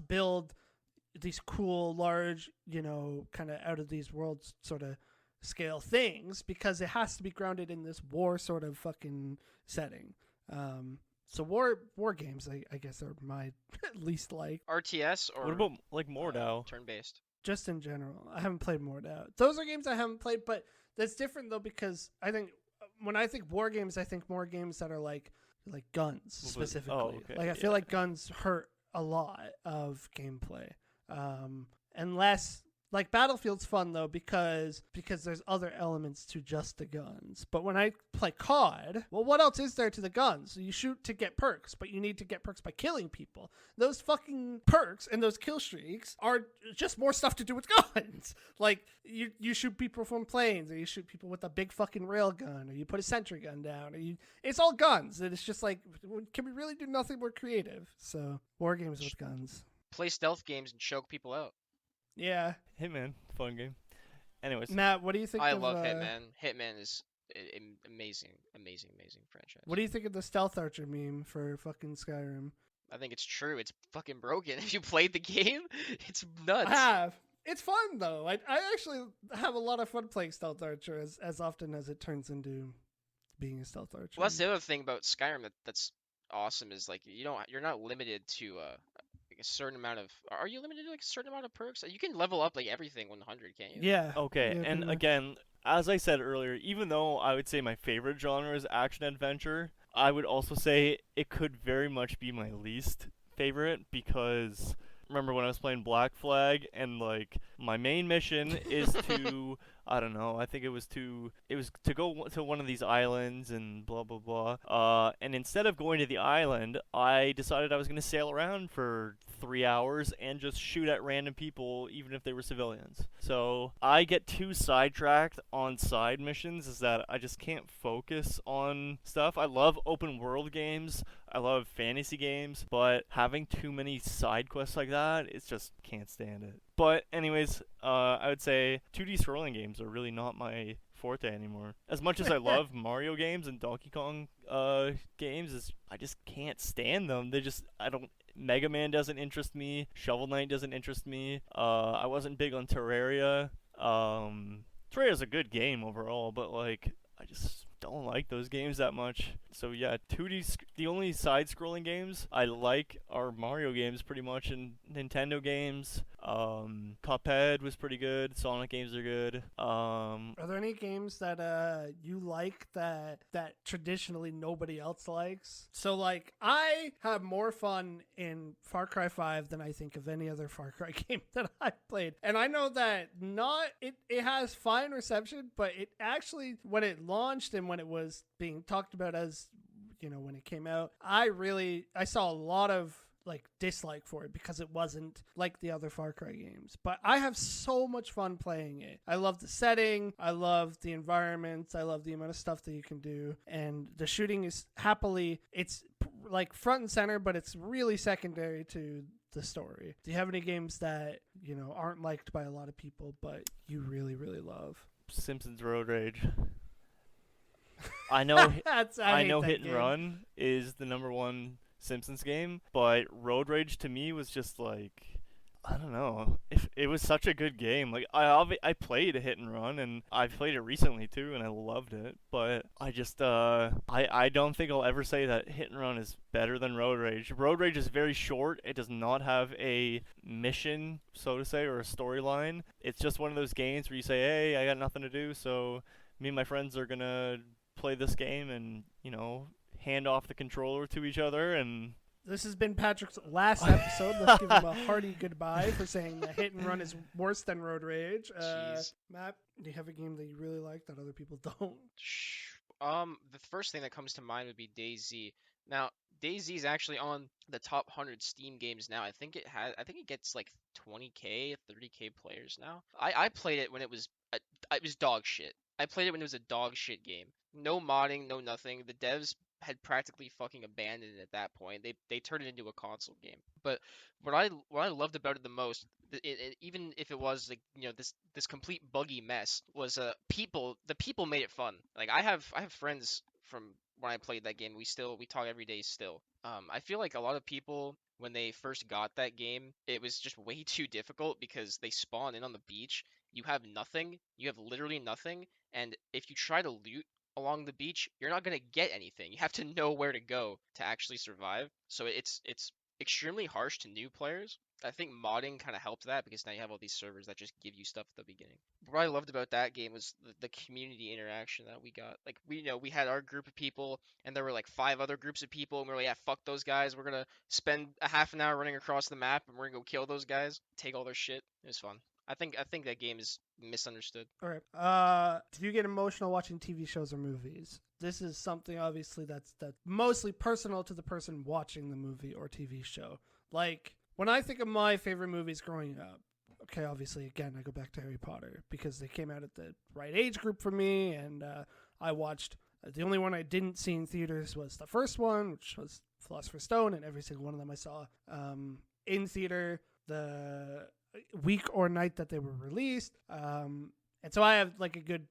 B: build these cool, large, kind of out of these worlds sort of scale things, because it has to be grounded in this war sort of fucking setting. So war games, I guess, are my least like.
C: RTS or
A: What about like Mordau?
C: turn-based?
B: Just in general, I haven't played Mordau. Those are games I haven't played, but that's different though, because I think when I think war games, I think more games that are like guns specifically.
A: okay,
B: Like I feel like guns hurt a lot of gameplay. Unless like Battlefield's fun though because there's other elements to just the guns. But when I play COD, well, what else is there to the guns? You shoot to get perks, but you need to get perks by killing people. Those fucking perks and those kill streaks are just more stuff to do with guns. Like you shoot people from planes, or you shoot people with a big fucking rail gun, or you put a sentry gun down, or it's all guns. And it's just like, can we really do nothing more creative? So war games with guns.
C: Play stealth games and choke people out.
B: Yeah.
A: Hitman, fun game. Anyways,
B: Matt, what do you think
C: I
B: of
C: love Hitman. Hitman is amazing franchise.
B: What do you think of the Stealth Archer meme for fucking Skyrim?
C: I think it's true. It's fucking broken. If you played the game, it's nuts.
B: I have. It's fun though. I actually have a lot of fun playing Stealth Archer as often as it turns into being a Stealth Archer.
C: Well, that's the other thing about Skyrim that's awesome is like you're not limited to like a certain amount of. Are you limited to like a certain amount of perks? You can level up like everything 100, can't you?
B: Yeah.
A: okay,
B: Yeah,
A: and
B: pretty much.
A: again, as I said earlier, even though I would say my favorite genre is action adventure, I would also say it could very much be my least favorite, because remember when I was playing Black Flag and like my main mission is to I don't know, I think it was to go to one of these islands and blah blah blah. And instead of going to the island, I decided I was going to sail around for 3 hours and just shoot at random people, even if they were civilians. So I get too sidetracked on side missions, is that I just can't focus on stuff. I love open world games, I love fantasy games, but having too many side quests like that, it's just can't stand it. But anyways, I would say 2D scrolling games are really not my forte anymore. As much as I love Mario games and Donkey Kong games, I just can't stand them. Mega Man doesn't interest me. Shovel Knight doesn't interest me. I wasn't big on Terraria. Terraria's a good game overall, but like I just don't like those games that much. So yeah, the only side-scrolling games I like are Mario games pretty much, and Nintendo games. Cuphead was pretty good. Sonic games are good.
B: Are there any games that you like that traditionally nobody else likes? So like I have more fun in Far Cry 5 than I think of any other Far Cry game that I've played. And I know that not it has fine reception, but it actually when it launched and when it was being talked about as when it came out, I saw a lot of like dislike for it because it wasn't like the other Far Cry games. But I have so much fun playing it. I love the setting, I love the environments, I love the amount of stuff that you can do, and the shooting is it's like front and center, but it's really secondary to the story. Do you have any games that aren't liked by a lot of people but you really really love?
A: Simpsons Road Rage. I know I know
B: that
A: Hit and
B: game.
A: Run is the number one Simpsons game, but Road Rage to me was just like, I don't know. It was such a good game. Like I played a Hit and Run, and I played it recently too, and I loved it. But I just I don't think I'll ever say that Hit and Run is better than Road Rage. Road Rage is very short. It does not have a mission, so to say, or a storyline. It's just one of those games where you say, hey, I got nothing to do, so me and my friends are gonna play this game and hand off the controller to each other. And
B: This has been Patrick's last episode. Let's give him a hearty goodbye for saying that Hit and Run is worse than Road Rage.
C: Jeez.
B: Matt, do you have a game that you really like that other people don't?
C: The first thing that comes to mind would be DayZ. Now, DayZ is actually on the top 100 Steam games now. I think it gets like 20k, 30k players now. I played it when it was dog shit. I played it when it was a dog shit game. No modding, no nothing. The devs had practically fucking abandoned it at that point. They turned it into a console game. But what I loved about it the most, even if it was like this complete buggy mess, was the people made it fun. Like I have friends from when I played that game. We talk every day still. I feel like a lot of people when they first got that game, it was just way too difficult because they spawn in on the beach. You have nothing. You have literally nothing. And if you try to loot along the beach, you're not going to get anything. You have to know where to go to actually survive. So it's extremely harsh to new players. I think modding kind of helped that because now you have all these servers that just give you stuff at the beginning. What I loved about that game was the community interaction that we got. Like we had our group of people and there were like 5 other groups of people and we were like, yeah, fuck those guys. We're going to spend a half an hour running across the map and we're going to go kill those guys, take all their shit. It was fun. I think that game is misunderstood.
B: All right. Do you get emotional watching TV shows or movies? This is something obviously that's mostly personal to the person watching the movie or TV show. Like when I think of my favorite movies growing up, okay, obviously again I go back to Harry Potter because they came out at the right age group for me, and I watched. The only one I didn't see in theaters was the first one, which was Philosopher's Stone, and every single one of them I saw in theater the week or night that they were released. And so I have like a good,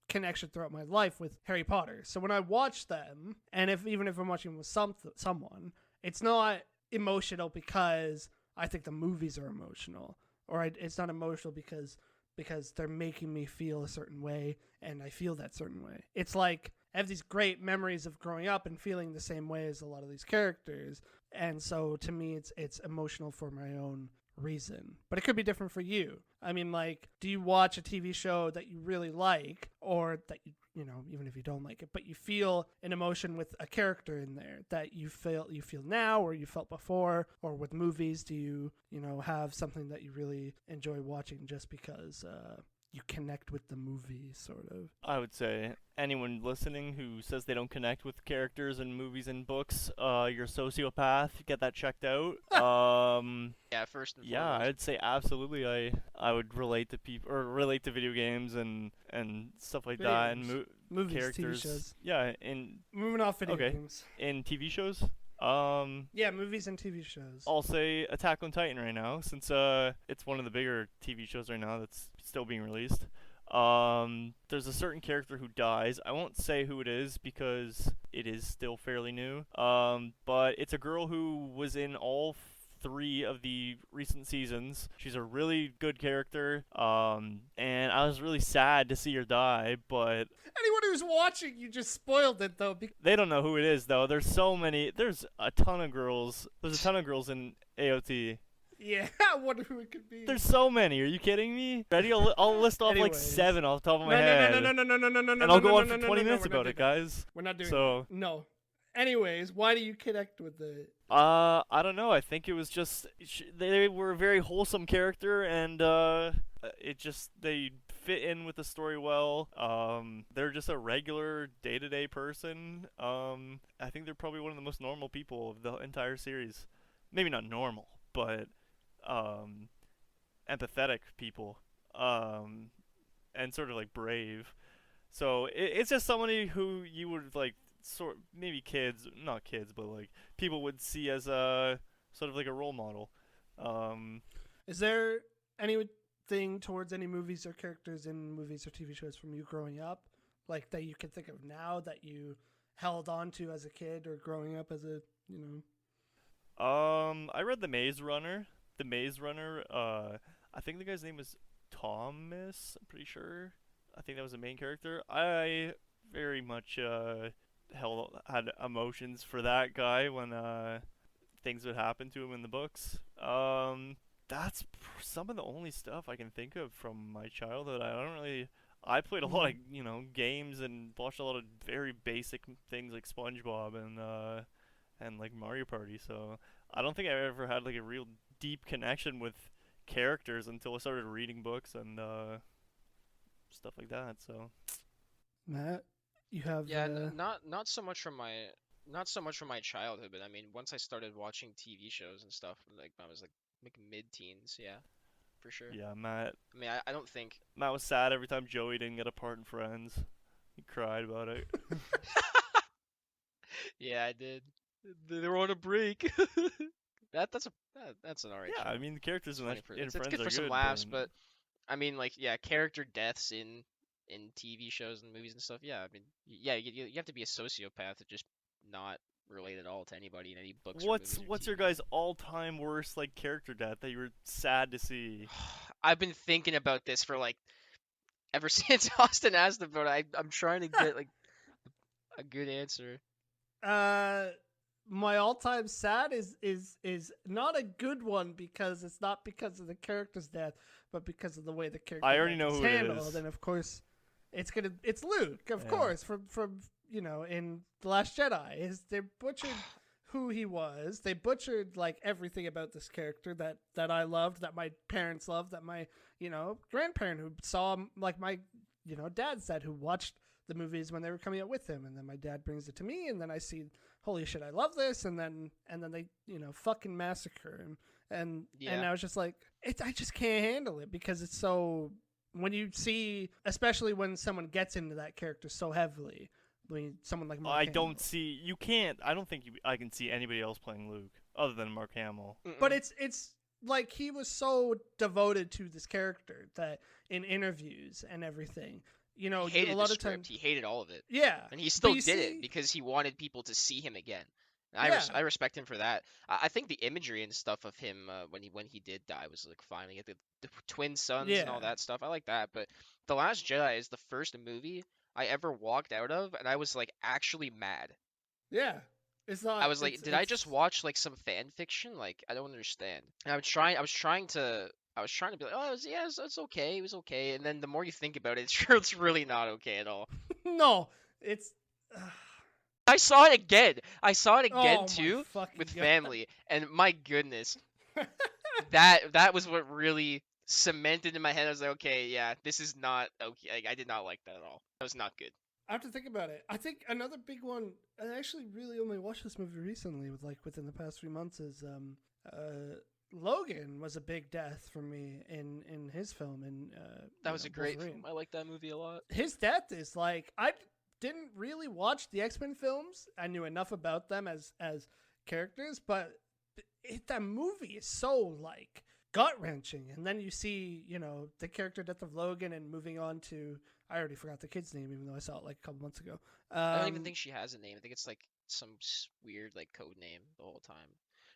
B: connection throughout my life with Harry Potter. So when I watch them, and even if I'm watching with someone, it's not emotional because I think the movies are emotional, or it's not emotional because they're making me feel a certain way and I feel that certain way. It's like I have these great memories of growing up and feeling the same way as a lot of these characters. And so to me it's emotional for my own reason. But it could be different for you. I mean, like, do you watch a TV show that you really like, or that even if you don't like it, but you feel an emotion with a character in there that you feel now or you felt before? Or with movies, do you have something that you really enjoy watching just because you connect with the movie, sort of?
A: I would say anyone listening who says they don't connect with characters in movies and books, you're a sociopath. Get that checked out.
C: Yeah, first and
A: Yeah,
C: foremost.
A: I'd say absolutely. I would relate to people or relate to video games and stuff like
B: Video
A: that,
B: games.
A: and
B: Movies,
A: characters.
B: TV shows.
A: Yeah, in
B: Moving off video
A: Okay.
B: games.
A: in TV shows.
B: Yeah, movies and TV shows.
A: I'll say Attack on Titan right now, since it's one of the bigger TV shows right now that's still being released. There's a certain character who dies. I won't say who it is because it is still fairly new. But it's a girl who was in all 3 of the recent seasons. She's a really good character, and I was really sad to see her die, but
B: Anyone who's watching, you just spoiled it though.
A: they don't know who it is though. There's so many. There's a ton of girls. There's a ton of girls in AOT.
B: Yeah, I wonder who it could be.
A: There's so many. Are you kidding me? Ready? I'll list off like
B: Anyways.
A: 7 off the top of my
B: No,
A: head.
B: no,
A: And I'll go on for 20 minutes about it, guys.
B: We're not doing
A: So,
B: that. No. Anyways, why do you connect with it?
A: I don't know. I think it was just they were a very wholesome character, and they fit in with the story well. They're just a regular day-to-day person. I think they're probably one of the most normal people of the entire series. Maybe not normal, but empathetic people. And sort of like brave. So it's just somebody who you would like maybe not kids, but like people would see as a sort of like a role model.
B: Is there anything towards any movies or characters in movies or TV shows from you growing up, like that you can think of now that you held on to as a kid or growing up as a,
A: I read The Maze Runner. The Maze Runner. I think the guy's name was Thomas. I'm pretty sure. I think that was the main character. I very much had emotions for that guy when things would happen to him in the books. That's some of the only stuff I can think of from my childhood. I played a lot of games and watched a lot of very basic things like SpongeBob and like Mario Party. So I don't think I ever had like a real deep connection with characters until I started reading books and stuff like that. So
B: Matt, you have
C: not so much from my childhood, but I mean once I started watching TV shows and stuff, like I was like mid-teens, yeah, for sure.
A: Yeah, Matt.
C: I mean, I don't think
A: Matt was sad every time Joey didn't get a part in Friends. He cried about it.
C: Yeah, I did. They were on a break. That's an alright
A: Yeah,
C: show.
A: I mean the characters in
C: It's
A: Friends
C: good
A: are
C: for some
A: good,
C: laughs, but I mean, like, yeah, character deaths in TV shows and movies and stuff. Yeah, I mean, yeah, you have to be a sociopath to just not relate at all to anybody in any books.
A: What's your guys' all-time worst like character death that you were sad to see?
C: I've been thinking about this for like ever since Austin asked about it. I'm trying to get like a good answer.
B: My all-time sad is not a good one because it's not because of the character's death, but because of the way the character
A: I already know
B: is
A: who it
B: handled.
A: is.
B: And of course, it's Luke, of course, from in The Last Jedi. They butchered who he was. They butchered like everything about this character that I loved, that my parents loved, that my grandparent who saw him, like my dad said, who watched the movies when they were coming out with him, and then my dad brings it to me, and then I see, holy shit, I love this, and then they fucking massacre him, and I was just like, I just can't handle it because it's so, when you see, especially when someone gets into that character so heavily, someone like Mark Hamill.
A: I don't think I can see anybody else playing Luke other than Mark Hamill.
B: But it's like he was so devoted to this character that in interviews and everything,
C: he hated
B: a lot
C: the
B: of
C: script.
B: times
C: He hated all of it.
B: Yeah,
C: and he still did it because he wanted people to see him again. And I respect him for that. I think the imagery and stuff of him when he did die was like fine. He had the twin sons and all that stuff. I like that. But The Last Jedi is the first movie I ever walked out of, and I was like actually mad.
B: Yeah. It's not.
C: I was like, did I just watch like some fan fiction? Like, I don't understand. And I was trying to be like, oh, it's okay. It was okay. And then the more you think about it, it's really not okay at all.
B: No, it's.
C: I saw it again.
B: Oh,
C: too with
B: God.
C: family, and my goodness, that was what really cemented in my head. I was like, okay, yeah, this is not okay. Like, I did not like that at all. That was not good.
B: I have to think about it. I think another big one. I actually really only watched this movie recently, within the past 3 months. Is Logan was a big death for me in his film, and
C: that was a great
B: Wolverine.
C: film. I like that movie a lot.
B: His death is like, I didn't really watch the X-Men films. I knew enough about them as characters, but that movie is so like gut-wrenching. And then you see, the character death of Logan and moving on to, I already forgot the kid's name, even though I saw it like a couple months ago.
C: I don't even think she has a name. I think it's like some weird like code name the whole time.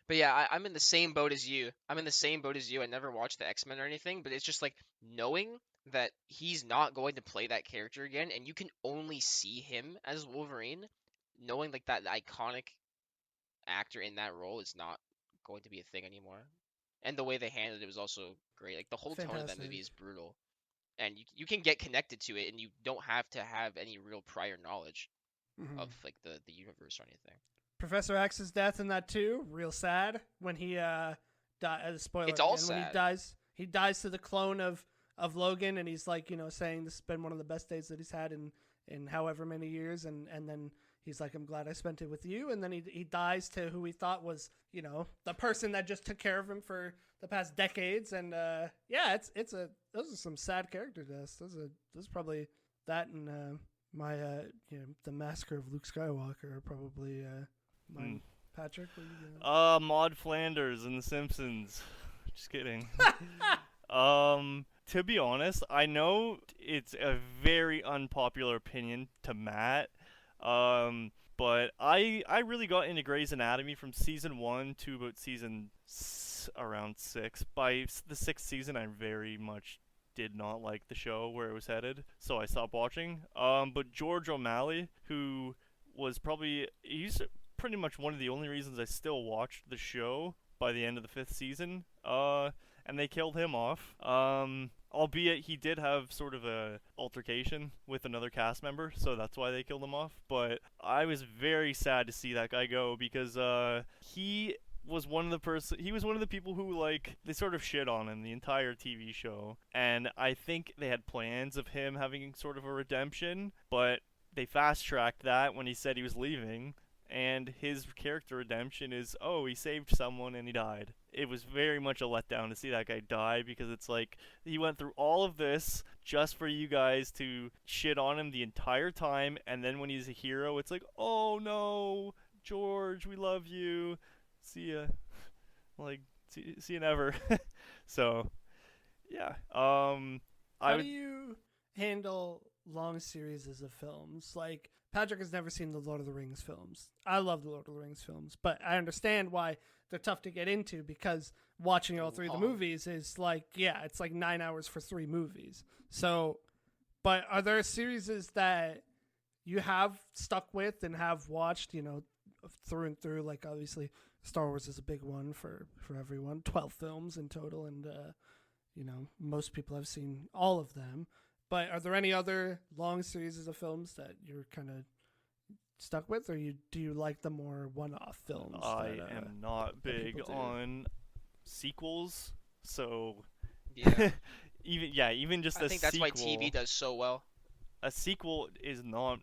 C: But yeah, I'm in the same boat as you. I'm in the same boat as you. I never watched the X-Men or anything, but it's just like knowing that he's not going to play that character again, and you can only see him as Wolverine, knowing like that iconic actor in that role is not going to be a thing anymore. And the way they handled it was also great. Like the whole tone of that movie
B: Fantastic.
C: is brutal, and you can get connected to it, and you don't have to have any real prior knowledge
B: Hmm.
C: of like the universe or anything.
B: Professor X's death in that too, real sad when he spoiler
C: It's all
B: again, when
C: sad.
B: he dies to the clone of Logan, and he's like, saying this has been one of the best days that he's had in however many years, and then he's like, I'm glad I spent it with you, and then he dies to who he thought was, the person that just took care of him for the past decades, and yeah, those are some sad character deaths. Those probably that and my the massacre of Luke Skywalker are probably mine. Patrick, what are you doing?
A: Maud Flanders in The Simpsons. Just kidding. To be honest, I know it's a very unpopular opinion to Matt. But I really got into Grey's Anatomy from season 1 to about around 6. By the 6th season, I very much did not like the show where it was headed, so I stopped watching. But George O'Malley, who was he's pretty much one of the only reasons I still watched the show by the end of the 5th season. And they killed him off. Albeit he did have sort of a altercation with another cast member, so that's why they killed him off. But I was very sad to see that guy go because he was he was one of the people who like they sort of shit on him the entire TV show, and I think they had plans of him having sort of a redemption, but they fast tracked that when he said he was leaving. And his character redemption is, oh, he saved someone and he died. It was very much a letdown to see that guy die because it's like he went through all of this just for you guys to shit on him the entire time, and then when he's a hero, it's like, oh no, George, we love you. See ya. Like, see you never. So, yeah. I
B: How do
A: would.
B: you handle long series of films? Like Patrick has never seen the Lord of the Rings films. I love the Lord of the Rings films, but I understand why they're tough to get into because watching all three of the
C: Long.
B: movies is like, yeah, it's like 9 hours for 3 movies. So, but are there series that you have stuck with and have watched, through and through? Like obviously, Star Wars is a big one for everyone. 12 films in total, and most people have seen all of them. But are there any other long series of films that you're kind of stuck with, or do you like the more one-off films?
A: I am not big
B: people do?
A: on sequels, so
C: Yeah,
A: even just
C: I
A: a
C: think that's
A: sequel.
C: why TV does so well.
A: A sequel is not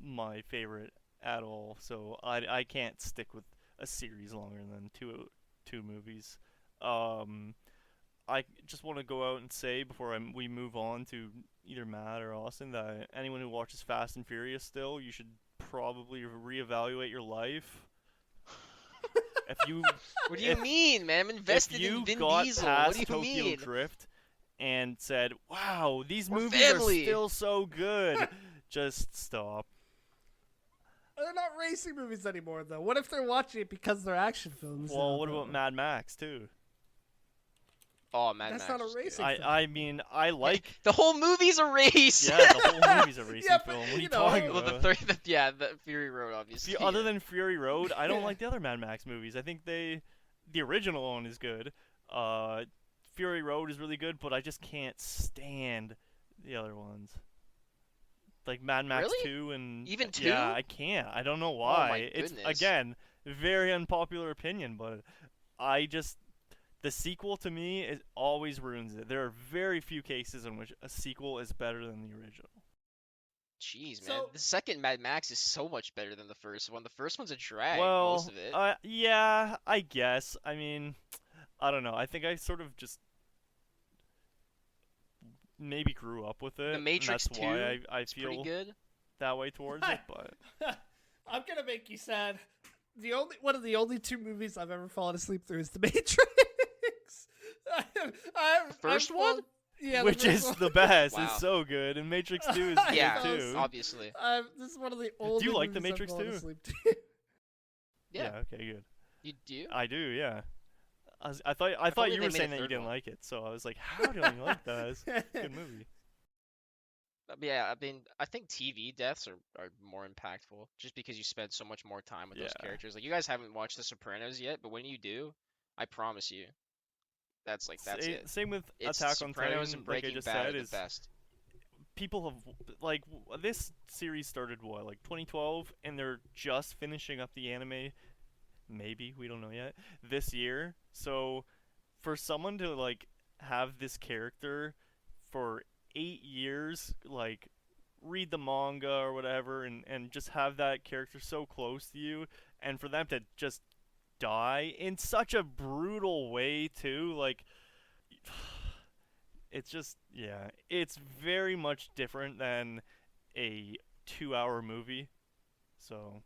A: my favorite at all, so I can't stick with a series longer than two movies. I just want to go out and say before we move on to either Matt or Austin that anyone who watches Fast and Furious still, you should probably reevaluate your life. If you
C: What do you
A: if,
C: mean, man? I'm
A: if
C: invested
A: you
C: in Vin
A: got
C: Diesel.
A: past
C: What do you
A: Tokyo
C: mean?
A: Drift and said, "Wow, these
C: We're
A: movies
C: family."
A: are still so good," just stop.
B: They're not racing movies anymore, though. What if they're watching it because they're action films?
A: Well,
B: now,
A: what
B: though?
A: about Mad Max too?
C: Oh, Mad
B: That's
C: Max
B: not a
C: was good.
B: racing film.
A: I mean, I like.
C: The whole movie's a race.
A: Yeah, the whole movie's a racing
B: Yeah, but,
A: film. What are you
B: you know,
A: talking
C: Well,
A: about?
C: the Fury Road, obviously.
A: Other than Fury Road, I don't
B: Yeah.
A: like the other Mad Max movies. I think the original one is good. Fury Road is really good, but I just can't stand the other ones. Like Mad Max
C: Really?
A: 2 and
C: Even 2?
A: Yeah, I can't. I don't know
C: Oh
A: why.
C: my
A: It's
C: goodness.
A: again very unpopular opinion, but I just the sequel to me always ruins it. There are very few cases in which a sequel is better than the original.
C: Jeez, man.
B: So-
C: The second Mad Max is so much better than the first one. The first one's a drag,
A: Well,
C: most of it.
A: yeah, I guess. I mean, I don't know. I think I sort of just maybe grew up with it.
C: The Matrix
A: and that's why
C: 2
A: I
C: It's pretty
A: feel
C: good.
A: that way towards it. But
B: I'm gonna make you sad. One of the only 2 movies I've ever fallen asleep through is The Matrix.
C: The first one?
B: Yeah,
A: which
B: the
A: is
B: first
A: the
B: one.
A: best.
C: Wow.
A: It's so good, and Matrix 2 is good
C: Yeah,
A: too.
C: obviously.
B: This is one of the only.
A: like The
B: movies I've
A: Matrix
B: fallen
A: 2?
B: asleep to.
C: Yeah.
A: Okay, good.
C: You do?
A: I do, yeah. I
C: If
A: thought
C: only
A: you
C: they
A: were
C: made a
A: saying that you
C: third
A: didn't
C: one.
A: like it, so I was like, how don't you like that? It's a good movie.
C: Yeah, I mean, I think TV deaths are more impactful just because you spend so much more time with those
A: Yeah.
C: characters. Like, you guys haven't watched The Sopranos yet, but when you do, I promise you, that's it.
A: Same with
C: It's
A: Attack on
C: Sopranos and
A: Titan, like I
C: Breaking
A: just
C: Bad are
A: said,
C: the
A: is
C: best.
A: people have like this series started what, like 2012, and they're just finishing up the anime. Maybe we don't know yet this year. So for someone to like have this character for 8 years, like read the manga or whatever, and just have that character so close to you, and for them to just die in such a brutal way too, like it's just, yeah, it's very much different than a 2 hour movie. So
B: Um,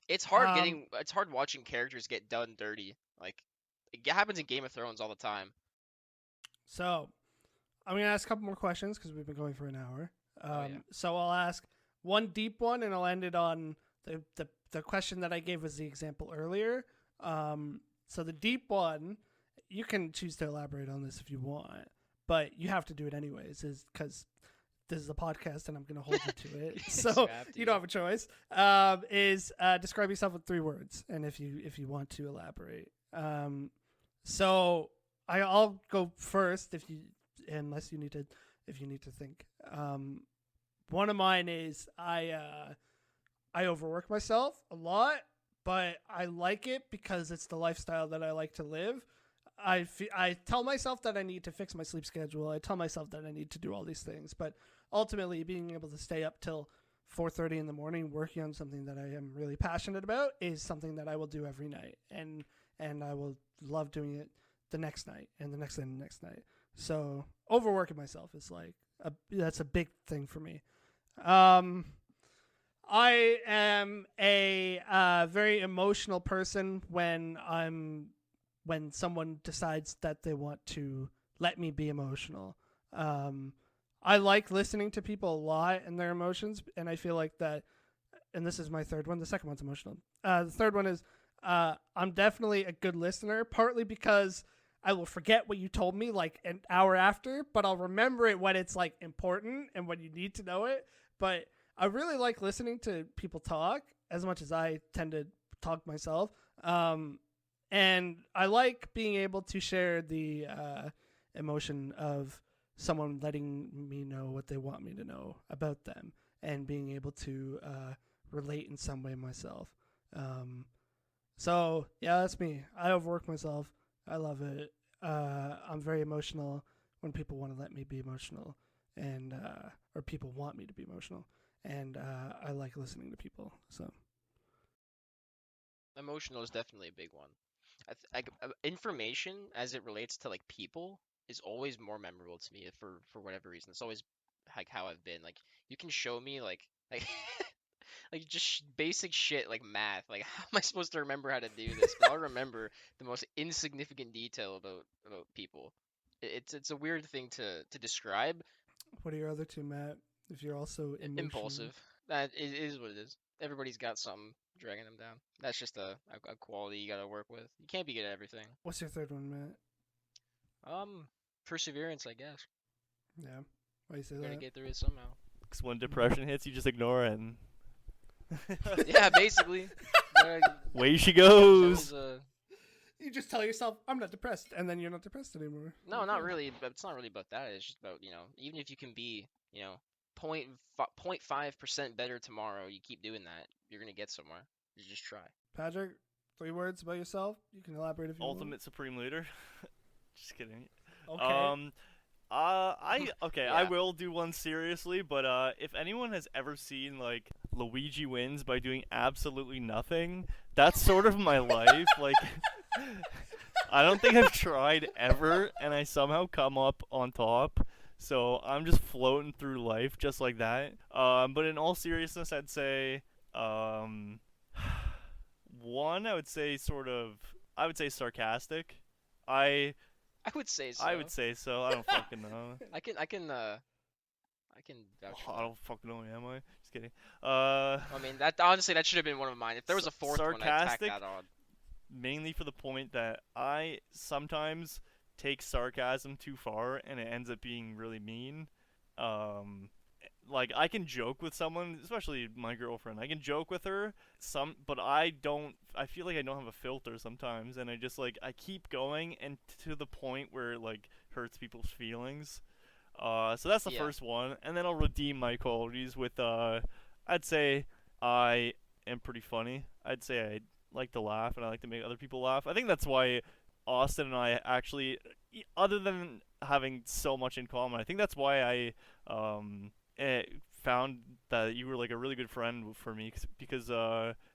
C: It's hard watching characters get done dirty. Like, it happens in Game of Thrones all the time.
B: so I'm gonna ask a couple more questions because we've been going for an hour.
C: Oh yeah.
B: So I'll ask one deep one, and I'll end it on the question that I gave as the example earlier. So the deep one, you can choose to elaborate on this if you want, but you have to do it anyways, is because this is a podcast and I'm going to hold you to it.
C: So
B: So
C: you have to.
B: you don't have a choice. Is describe yourself with 3 words, and if you want to elaborate. So I'll go first if you unless you need to if you need to think. One of mine is I overwork myself a lot, but I like it because it's the lifestyle that I like to live. I tell myself that I need to fix my sleep schedule. I tell myself that I need to do all these things, but ultimately being able to stay up till 4:30 in the morning working on something that I am really passionate about is something that I will do every night, and I will love doing it the next night and the next and the next night. So overworking myself is like that's a big thing for me. Um, I am a very emotional person when someone decides that they want to let me be emotional. Um, I like listening to people a lot and their emotions, and I feel like that. And this is my third one. The second one's emotional. The third one is I'm definitely a good listener, partly because I will forget what you told me like an hour after, but I'll remember it when it's like important and when you need to know it. But I really like listening to people talk as much as I tend to talk myself. And I like being able to share the emotion of someone letting me know what they want me to know about them and being able to relate in some way myself. So yeah, that's me. I overwork myself. I love it. I'm very emotional when people want to let me be emotional, and or people want me to be emotional, and I like listening to people. So
C: Emotional is definitely a big one. Information as it relates to like people is always more memorable to me for whatever reason. It's always like how I've been. Like, you can show me like like just basic shit like math. Like, how am I supposed to remember how to do this? But I'll remember the most insignificant detail about people. It's a weird thing to describe.
B: what are your other two, Matt? If you're also emotional,
C: Impulsive. That is what it is. Everybody's got something dragging them down. That's just a quality you gotta work with. You can't be good at everything.
B: what's your third one, Matt?
C: Um, Perseverance, I guess.
B: Yeah, why you say
C: Gotta
B: that?
C: get through it somehow.
A: 'cause when depression hits, you just ignore it, and
C: Yeah, basically. Gotta
A: away she
C: give
A: goes.
C: yourselves a...
B: You just tell yourself I'm not depressed, and then you're not depressed anymore.
C: No, not
B: Okay.
C: really. But it's not really about that. It's just about, even if you can be, 0.5% better tomorrow, you keep doing that, you're gonna get somewhere. You just try.
B: Patrick, 3 words about yourself. You can elaborate if you
A: Ultimate Supreme Leader. Just kidding.
B: want. Okay.
A: I
C: Yeah.
A: will do one seriously, but if anyone has ever seen like Luigi wins by doing absolutely nothing, that's sort of my life. Like, I don't think I've tried ever, and I somehow come up on top. So I'm just floating through life just like that. But in all seriousness, I'd say, um, one, I would say sarcastic. I
C: I would say so.
A: I would say so. I don't fucking know.
C: I can vouch
A: Oh,
C: for
A: I
C: that.
A: don't fucking know, am I? Just kidding.
C: I mean, that honestly, that should have been one of mine. If there was a fourth one, I'd tack
A: Sarcastic.
C: that on.
A: mainly for the point that I sometimes take sarcasm too far and it ends up being really mean. Um, like I can joke with someone, especially my girlfriend. I can joke with her but I don't. I feel like I don't have a filter sometimes, and I keep going, and to the point where it like hurts people's feelings. So that's the
C: Yeah.
A: first one, and then I'll redeem my qualities with I'd say I am pretty funny. I'd say I like to laugh and I like to make other people laugh. I think that's why Austin and I actually, other than having so much in common, I think that's why I found that you were like a really good friend for me because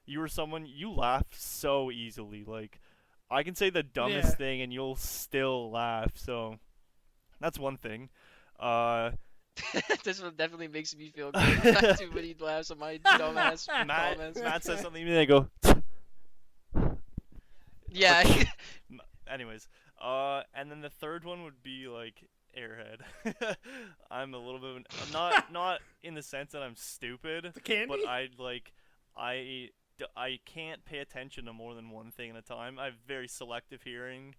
A: you were someone you laugh so easily. Like I can say the
B: Yeah.
A: dumbest thing and you'll still laugh. So that's one thing. Uh,
C: This one definitely makes me feel good. Not too many laughs at my dumbass comments.
A: Matt says something to me, and I go.
C: Yeah.
A: Anyways, and then the third one would be like airhead. I'm a little bit not in the sense that I'm stupid,
B: The candy?
A: but I can't pay attention to more than one thing at a time. I have very selective hearing,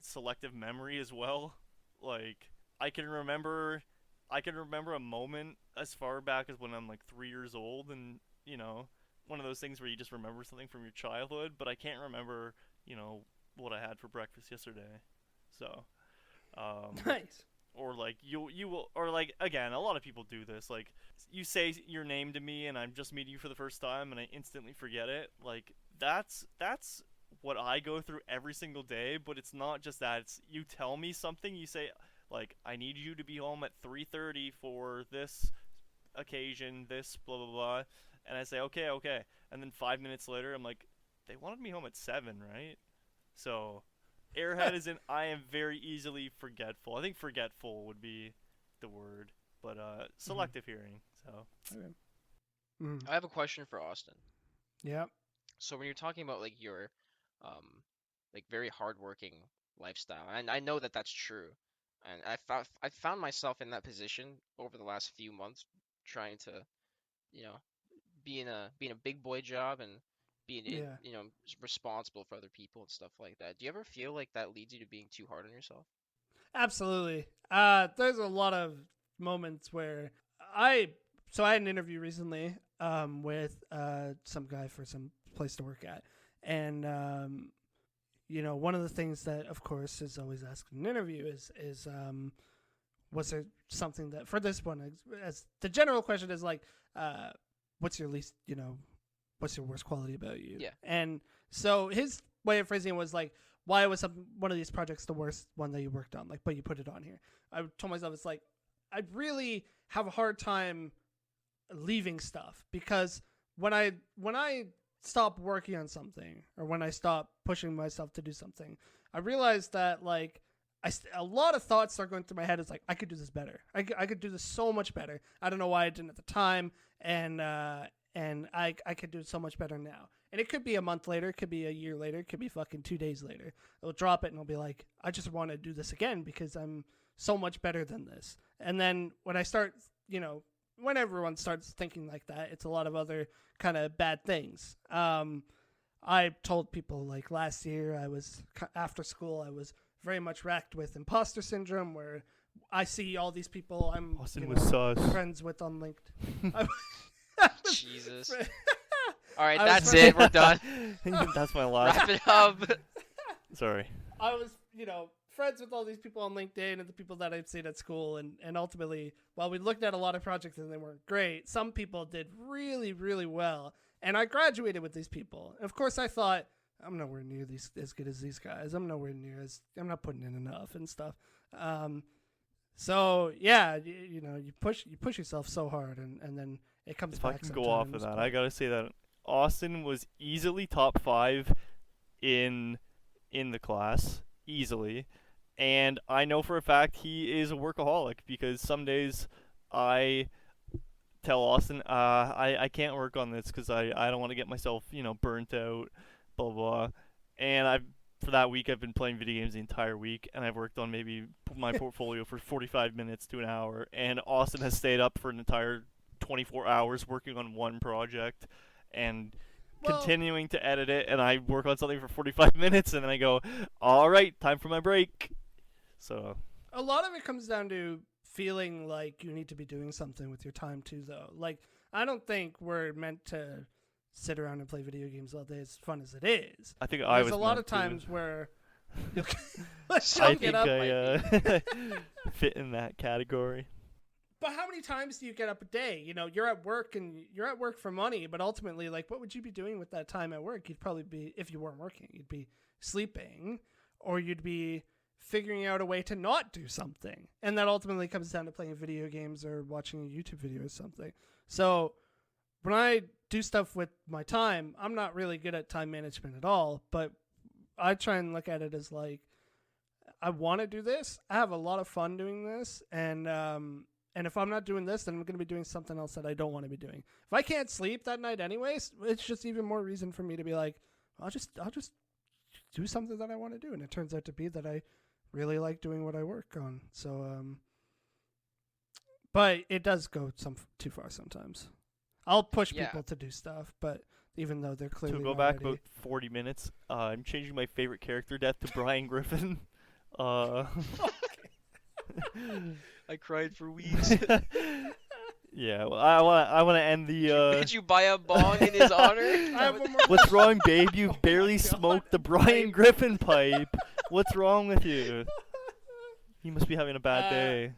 A: selective memory as well. Like I can remember I can remember a moment as far back as when I'm like 3 years old, and one of those things where you just remember something from your childhood, but I can't remember what I had for breakfast yesterday. So, um,
B: Nice.
A: or like you will, or like again, a lot of people do this. Like you say your name to me, and I'm just meeting you for the first time, and I instantly forget it. Like that's what I go through every single day. But it's not just that. It's you tell me something, you say like I need you to be home at 3:30 for this occasion, this blah blah blah, and I say okay, okay, and then 5 minutes later I'm like, they wanted me home at 7, right? So, airhead is in. I am very easily forgetful. I think forgetful would be the word, but
B: Mhm.
A: selective hearing. So,
B: Okay. Mhm.
C: I have a question for Austin.
B: Yep.
C: So when you're talking about like your, like very hardworking lifestyle, and I know that that's true, and I found myself in that position over the last few months, trying to, you know, be in a big boy job and being
B: Yeah.
C: responsible for other people and stuff like that. Do you ever feel like that leads you to being too hard on yourself?
B: Absolutely. There's a lot of moments where I I had an interview recently with some guy for some place to work at, and one of the things that of course is always asked in an interview is was there something that for this one as the general question is like uh, what's your least what's your worst quality about you,
C: Yeah.
B: and so his way of phrasing it was like why was one of these projects the worst one that you worked on, like, but you put it on here. I told myself it's like I really have a hard time leaving stuff because when I stop working on something or when I stop pushing myself to do something, I realize that like a lot of thoughts start going through my head. It's like I could do this better. I could do this so much better. I don't know why I didn't at the time, and I could do it so much better now. And it could be a month later, it could be a year later, it could be fucking 2 days later. I'll drop it and I'll be like, I just want to do this again because I'm so much better than this. And then when I start, when everyone starts thinking like that, it's a lot of other kind of bad things. I told people like last year, after school, I was very much racked with imposter syndrome, where I see all these people I'm
A: Austin was sus.
B: friends with on LinkedIn.
C: Jesus. All right,
B: I was
C: that's
B: friends-
C: it. We're done.
A: That's my last.
C: Wrap it up.
A: Sorry.
B: I was, friends with all these people on LinkedIn and the people that I'd seen at school. And ultimately, while we looked at a lot of projects and they weren't great, some people did really, really well. And I graduated with these people. And of course, I thought, I'm nowhere near as good as these guys. I'm not putting in enough and stuff. So yeah, you push yourself so hard, and then it comes
A: If
B: back.
A: I can go off of
B: sometimes,
A: that,
B: but-
A: I gotta say that Austin was easily top 5 in the class, easily, and I know for a fact he is a workaholic because some days I tell Austin, I can't work on this because I don't want to get myself burnt out, blah blah, and for that week I've been playing video games the entire week, and I've worked on maybe my portfolio for 45 minutes to an hour, and Austin has stayed up for an entire 24 hours working on one project, and
B: Well,
A: continuing to edit it, and I work on something for 45 minutes, and then I go, all right, time for my break. So
B: a lot of it comes down to feeling like you need to be doing something with your time too, though. Like, I don't think we're meant to sit around and play video games all day, as fun as it is.
A: I think I
B: There's
A: was
B: a lot
A: meant
B: of times
A: to.
B: where you'll,
A: I
B: you'll get
A: think
B: up.
A: I fit in that category.
B: But how many times do you get up a day? You know, you're at work and you're at work for money, but ultimately, like, what would you be doing with that time at work? You'd probably be, if you weren't working, you'd be sleeping, or you'd be figuring out a way to not do something. And that ultimately comes down to playing video games or watching a YouTube video or something. So when I do stuff with my time, I'm not really good at time management at all, but I try and look at it as like, I want to do this. I have a lot of fun doing this, and if I'm not doing this, then I'm going to be doing something else that I don't want to be doing. If I can't sleep that night, anyways, it's just even more reason for me to be like, I'll just do something that I want to do, and it turns out to be that I really like doing what I work on. So, but it does go too far sometimes. I'll push
C: Yeah.
B: people to do stuff, but even though they're clearly
A: To go
B: not
A: back
B: ready.
A: about 40 minits, I'm changing my favorite character death to Brian Griffin.
C: I cried for weeks.
A: Yeah, well, I wanna end the.
C: Did you buy a bong in his honor?
B: I have one more
A: What's wrong, babe? You barely
B: God.
A: smoked the Brian Griffin pipe. What's wrong with you? You must be having a bad day.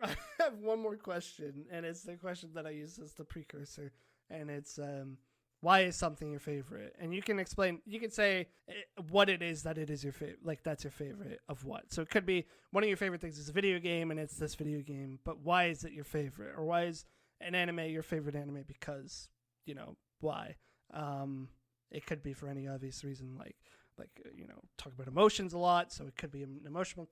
B: I have one more question, and it's the question that I use as the precursor, and it's why is something your favorite? And you can explain. You can say what it is that it is your favorite. Like, that's your favorite of what. So it could be one of your favorite things is a video game, and it's this video game. But why is it your favorite? Or why is an anime your favorite anime? Because, you know, why? It could be for any obvious reason, like you know, talk about emotions a lot. So it could be an emotional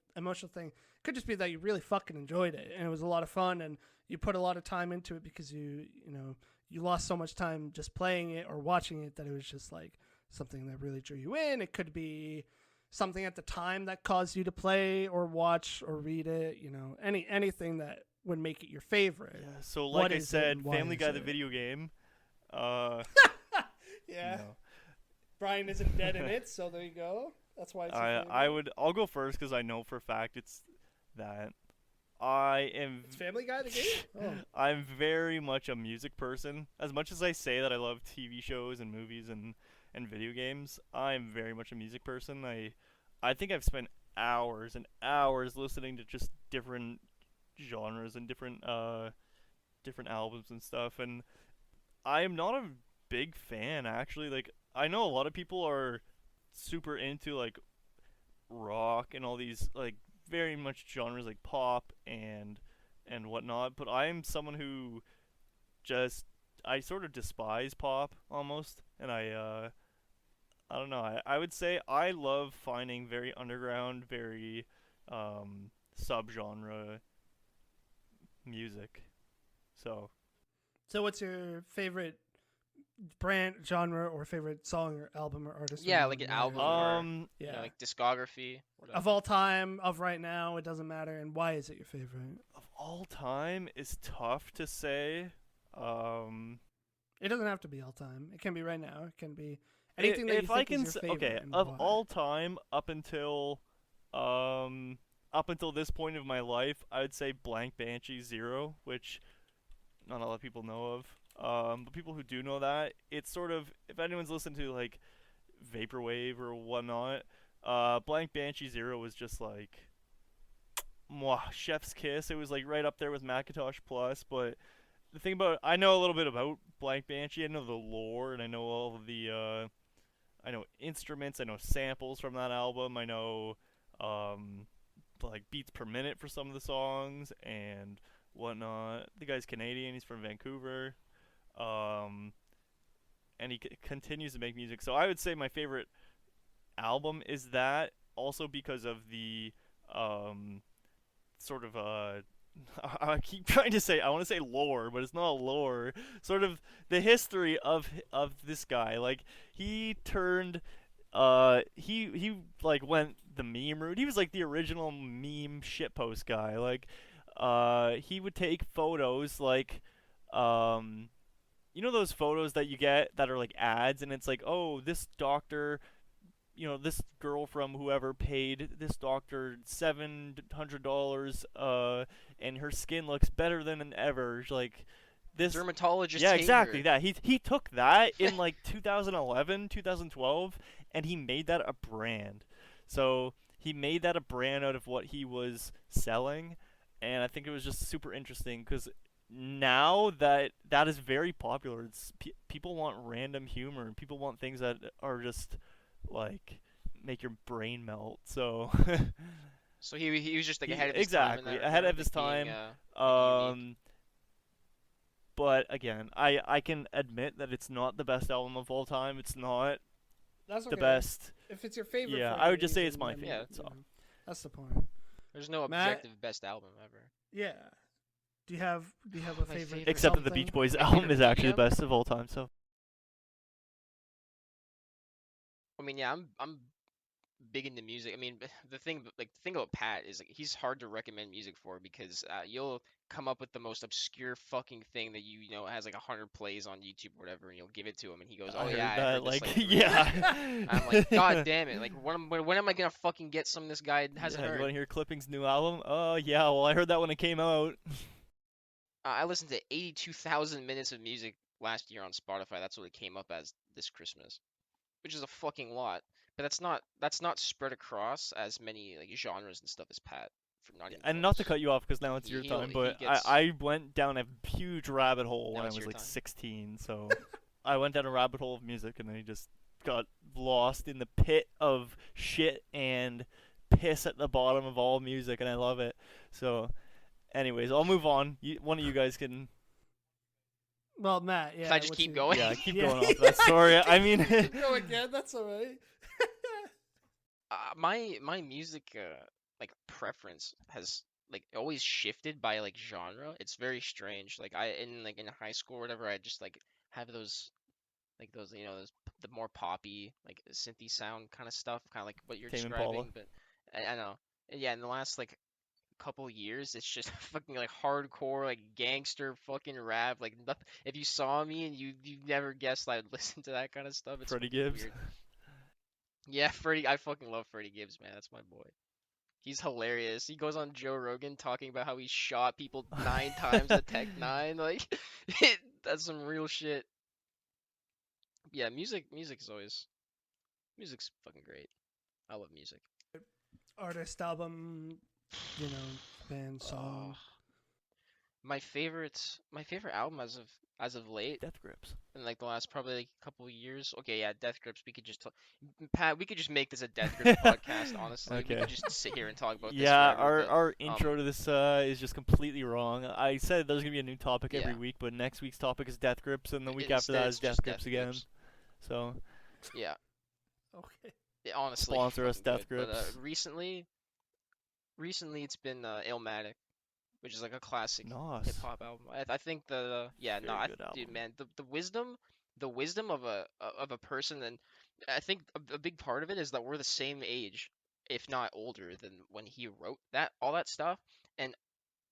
B: thing. It could just be that you really fucking enjoyed it, and it was a lot of fun, and you put a lot of time into it because you know. You lost so much time just playing it or watching it that it was just like something that really drew you in. It could be something at the time that caused you to play or watch or read it. You know, anything that would make it your favorite.
A: Yeah, so
B: What
A: like I
B: is it
A: said,
B: and why
A: Family
B: is
A: Guy the
B: it?
A: video game.
B: Yeah,
A: You know,
B: Brian isn't dead in it, so there you go. That's why it's your favorite.
A: I'll go first because I know for a fact it's that. I am.
B: It's Family Guy the game. Oh.
A: I'm very much a music person. As much as I say that I love TV shows and movies and video games, I'm very much a music person. I think I've spent hours and hours listening to just different genres and different albums and stuff, and I am not a big fan actually. Like, I know a lot of people are super into like rock and all these like very much genres like pop and whatnot, but I'm someone who just I sort of despise pop almost, and I don't know. I would say I love finding very underground, very subgenre music. So
B: So what's your favorite brand, genre, or favorite song or album or artist?
C: Yeah,
B: or
C: like an
B: whatever?
C: album or
B: Yeah.
C: you know, like discography. Whatever.
B: Of all time, of right now, it doesn't matter. And why is it your favorite?
A: of all time is tough to say.
B: It doesn't have to be all time. It can be right now. It can be anything that
A: If
B: you
A: I
B: think
A: can
B: is your favorite.
A: okay,
B: and
A: of
B: why.
A: all time up until this point of my life, I would say Blank Banshee Zero, which not a lot of people know of. But people who do know that, it's sort of, if anyone's listened to like Vaporwave or whatnot, Blank Banshee Zero was just like mwah, chef's kiss. It was like right up there with Macintosh Plus. But the thing about, I know a little bit about Blank Banshee. I know the lore, and I know all of the I know instruments. I know samples from that album. I know like beats per minute for some of the songs and whatnot. The guy's Canadian. He's from Vancouver. And he continues to make music. So I would say my favorite album is that, also because of the sort of I keep trying to say, I want to say lore, but it's not lore. Sort of the history of this guy. Like, he turned he like went the meme route. He was like the original meme shitpost guy. Like, he would take photos like you know those photos that you get that are like ads, and it's like, oh, this doctor, this girl from whoever paid this doctor $700, and her skin looks better than ever. Like this,
C: Dermatologist
A: yeah, exactly
C: Hager.
A: that. He took that in like 2011, 2012, and he made that a brand. So he made that a brand out of what he was selling, and I think it was just super interesting because now that is very popular. People want random humor, and people want things that are just like make your brain melt. So
C: So he was just like ahead of his time in
A: exactly
C: that
A: ahead of
C: regard,
A: his
C: like
A: time.
C: being unique.
A: Um, but again, I can admit that it's not the best album of all time. It's not
B: That's
A: the
B: okay.
A: best.
B: If it's your favorite
A: Yeah,
B: for
A: I
B: any
A: would just say it's
B: reason,
A: my
B: then
C: Yeah,
A: favorite. So
B: that's the point.
C: there's no
B: Matt,
C: objective best album ever.
B: yeah. Do you have a
C: My
B: favorite
C: favorite-
A: except that the
B: something?
A: Beach Boys
C: My
A: album
C: favorite
A: is actually the
C: medium.
A: best of all time. So
C: I mean, yeah, I'm big into music. I mean, the thing about Pat is like he's hard to recommend music for because you'll come up with the most obscure fucking thing that you know has like 100 plays on YouTube or whatever, and you'll give it to him, and he goes, "Oh
A: I
C: yeah,
A: heard
C: I
A: that.
C: heard this
A: Like
C: like 3 years
A: yeah,
C: ago." I'm like, God damn it! Like, when am I gonna fucking get some this guy hasn't
A: yeah. You
C: heard?
A: want to hear Clipping's new album? Oh yeah. Well, I heard that when it came out.
C: I listened to 82,000 minutes of music last year on Spotify. That's what it came up as this Christmas, which is a fucking lot. But that's not spread across as many like genres and stuff as Pat. For not even
A: And not to
C: close.
A: cut you off because now it's your
C: He
A: time,
C: he
A: but
C: gets
A: I went down a huge rabbit hole when
C: now
A: I
C: it's
A: was
C: your
A: like
C: time.
A: 16. So I went down a rabbit hole of music, and I just got lost in the pit of shit and piss at the bottom of all music, and I love it. So, anyways, I'll move on. One of you guys can,
B: Well, Matt,
C: Can I
B: yeah.
C: just
B: What's
C: keep
B: your
C: going?
A: yeah, keep
B: yeah?
A: going off that story. I mean,
B: Keep going again. That's all right.
C: My music like preference has like always shifted by like genre. It's very strange. Like in high school or whatever, I just like have those those the more poppy like synthy sound kind of stuff, kind of like what you're
A: Tame Impala.
C: describing. But I know, and yeah, in the last like couple years, it's just fucking like hardcore like gangster fucking rap. Like nothing, if you saw me and you never guessed I'd listen to that kind of stuff, it's
A: Freddie
C: fucking
A: Gibbs.
C: weird. Yeah, Freddie, I fucking love Freddie Gibbs, man. That's my boy. He's hilarious. He goes on Joe Rogan talking about how he shot people 9 times at Tech Nine. Like, that's some real shit. Yeah, music's fucking great. I love music.
B: Artist, album, band,
C: Oh,
B: song.
C: my favorite album as of late,
A: Death Grips.
C: in like the last probably like couple of years. Okay, yeah, Death Grips. We could just talk, Pat. We could just make this a Death Grips podcast. Honestly, we
A: Okay.
C: could just sit here and talk about this
A: Yeah,
C: forever.
A: our
C: But
A: our intro to this is just completely wrong. I said there's gonna be a new topic every
C: yeah,
A: week, but next week's topic is Death Grips, and the week after
C: instead
A: that
C: it's
A: is Death
C: just
A: Grips
C: Death
A: again.
C: Grips.
A: So
C: Yeah,
B: Okay.
C: yeah, honestly,
A: sponsor us,
C: fucking good.
A: Death
C: But
A: Grips.
C: recently it's been Illmatic, which is like a classic hip
A: Nice.
C: hop album. I think yeah, no,
A: Very good
C: dude,
A: album.
C: man, the wisdom of a person, and I think a big part of it is that we're the same age, if not older, than when he wrote that all that stuff, and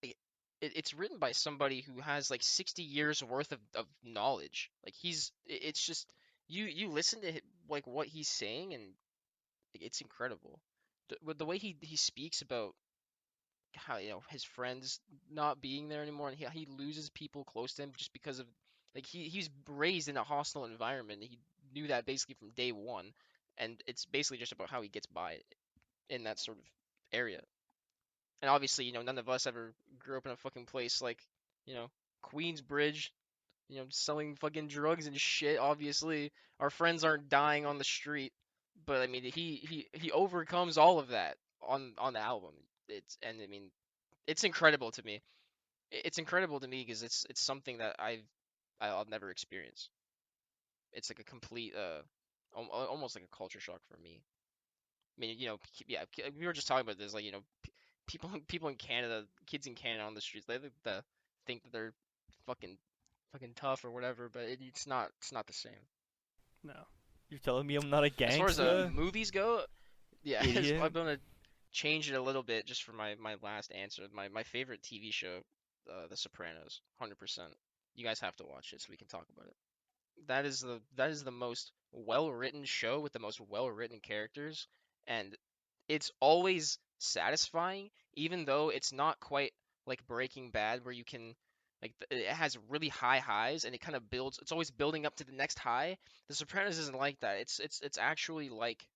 C: it, it's written by somebody who has like 60 years worth of knowledge. Like it's just you listen to like what he's saying, and it's incredible. With the way he speaks about how his friends not being there anymore, and he loses people close to him just because of like he's raised in a hostile environment. He knew that basically from day one, and it's basically just about how he gets by in that sort of area. And obviously, none of us ever grew up in a fucking place like you know Queensbridge, selling fucking drugs and shit. Obviously, our friends aren't dying on the street, but I mean, he overcomes all of that on the album. I mean, it's incredible to me. It's incredible to me because it's something that I'll never experience. It's like a complete almost like a culture shock for me. I mean, yeah, we were just talking about this, like, people in Canada, kids in Canada on the streets, they think that they're fucking fucking tough or whatever, but it's not the same.
B: No.
A: You're telling me I'm not a
C: As far as
A: gangsta,
C: movies go, yeah, I'm
A: idiot?
C: gonna change it a little bit just for my last answer. My favorite TV show, The Sopranos, 100%. You guys have to watch it so we can talk about it. That is the most well-written show with the most well-written characters, and it's always satisfying, even though it's not quite like Breaking Bad, where you can it has really high highs and it kind of builds. It's always building up to the next high. The Sopranos isn't like that. It's actually like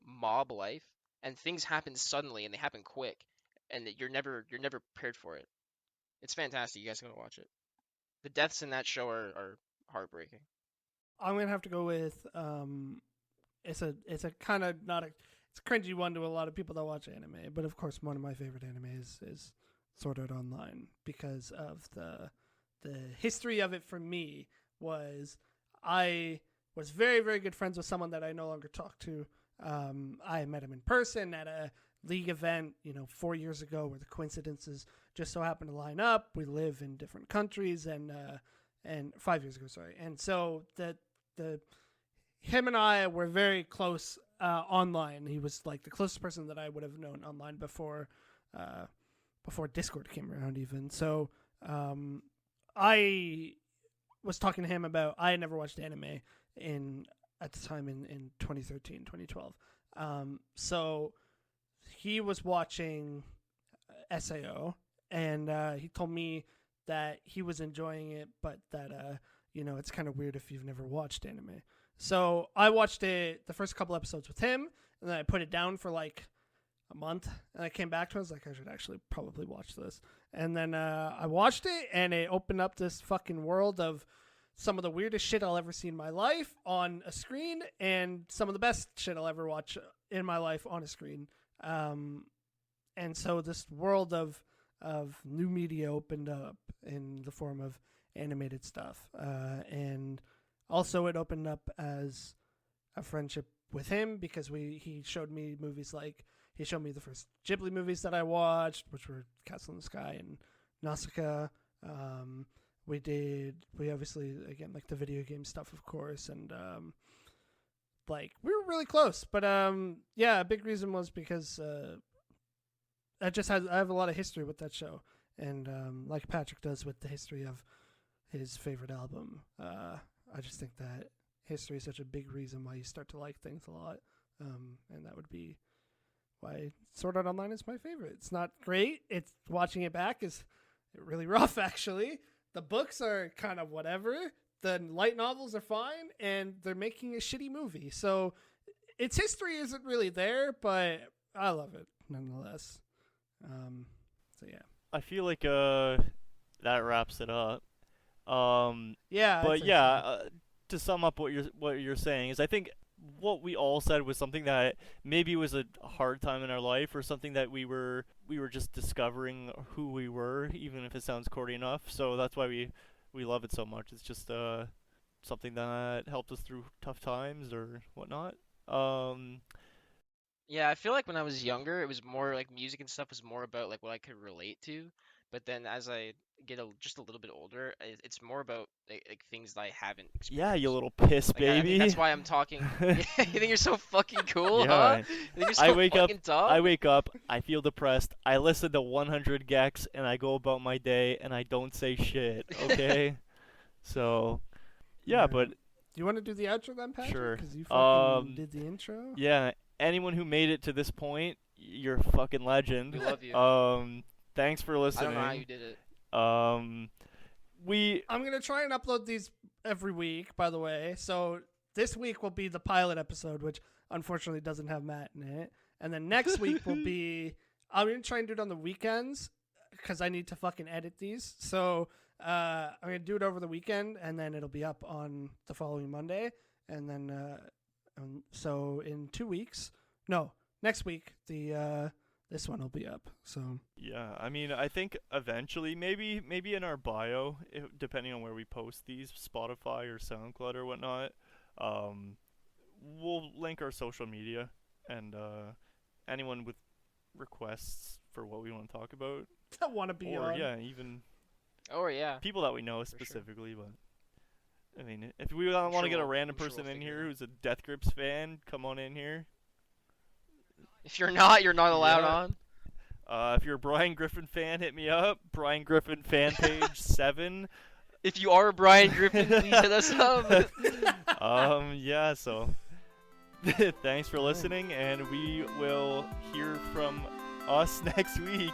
C: mob life, and things happen suddenly and they happen quick, and you're never prepared for it. It's fantastic. You guys gotta watch it. The deaths in that show are heartbreaking.
B: I'm gonna have to go with it's a kind of not a it's a cringy one to a lot of people that watch anime, but of course one of my favorite animes is Sword Art Online because of the history of it for me was I was very very good friends with someone that I no longer talk to. I met him in person at a league event, 4 years ago, where the coincidences just so happened to line up. We live in different countries, and 5 years ago, sorry, and so the him and I were very close online. He was like the closest person that I would have known online before Discord came around, even. So I was talking to him about I had never watched anime at the time in 2013, 2012. So he was watching SAO, and he told me that he was enjoying it, but that it's kind of weird if you've never watched anime. So I watched it, the first couple episodes with him, and then I put it down for like a month, and I came back to it. I was like, I should actually probably watch this. And then I watched it, and it opened up this fucking world of some of the weirdest shit I'll ever see in my life on a screen, and some of the best shit I'll ever watch in my life on a screen. And so this world of new media opened up in the form of animated stuff. And also it opened up as a friendship with him because he showed me movies like, he showed me the first Ghibli movies that I watched, which were Castle in the Sky and Nausicaa. We obviously, again, like the video game stuff, of course, and we were really close. But a big reason was because I have a lot of history with that show, and like Patrick does with the history of his favorite album, I just think that history is such a big reason why you start to like things a lot, and that would be why Sword Art Online is my favorite. It's not great. It's watching it back is really rough, actually. The books are kind of whatever. The light novels are fine, and they're making a shitty movie. So its history isn't really there, but I love it nonetheless. So yeah.
A: I feel like that wraps it up.
B: Yeah.
A: But yeah, to sum up what you're saying is, I think what we all said was something that maybe was a hard time in our life, or something that we were just discovering who we were, even if it sounds corny enough. So that's why we love it so much. It's just something that helped us through tough times or whatnot.
C: Yeah, I feel like when I was younger, it was more like music and stuff was more about like what I could relate to. But then as I get just a little bit older, it's more about like things that I haven't
A: Yeah, you
C: experienced.
A: little piss
C: Like I think
A: baby.
C: that's why I'm talking. You think you're so fucking cool,
A: Yeah.
C: huh? You think you're
A: I
C: so
A: wake up.
C: fucking tough?
A: I wake up. I feel depressed. I listen to 100 gex and I go about my day and I don't say shit. Okay. So, yeah, but
B: Do you want to do the outro then, Patrick?
A: Sure.
B: Because you fucking did the intro.
A: yeah, anyone who made it to this point, you're a fucking legend.
C: We love you.
A: Thanks for
C: I
A: listening.
C: don't know how you did it.
A: I'm
B: gonna try and upload these every week, by the way. So this week will be the pilot episode, which unfortunately doesn't have Matt in it. And then next week will be, I'm gonna try and do it on the weekends because I need to fucking edit these. So I'm gonna do it over the weekend, and then it'll be up on the following Monday. And then so in 2 weeks, no, next week this one will be up. So
A: yeah, I mean, I think eventually, maybe in our bio, depending on where we post these, Spotify or SoundCloud or whatnot, we'll link our social media, and anyone with requests for what we want to talk about,
B: I want to be
A: or
B: on.
A: yeah, even
C: Oh yeah.
A: people that we know
C: sure.
A: specifically. But I mean, if we want to
C: sure
A: get a
C: we'll-
A: random
C: I'm sure
A: person
C: we'll
A: in
C: figure
A: here
C: it out.
A: who's a Death Grips fan, come on in here.
C: If you're not allowed
A: Yeah.
C: on.
A: If you're a Brian Griffin fan, hit me up. Brian Griffin fan page 7.
C: If you are Brian Griffin, please hit us up.
A: Yeah, so thanks for listening, and we will hear from us next week.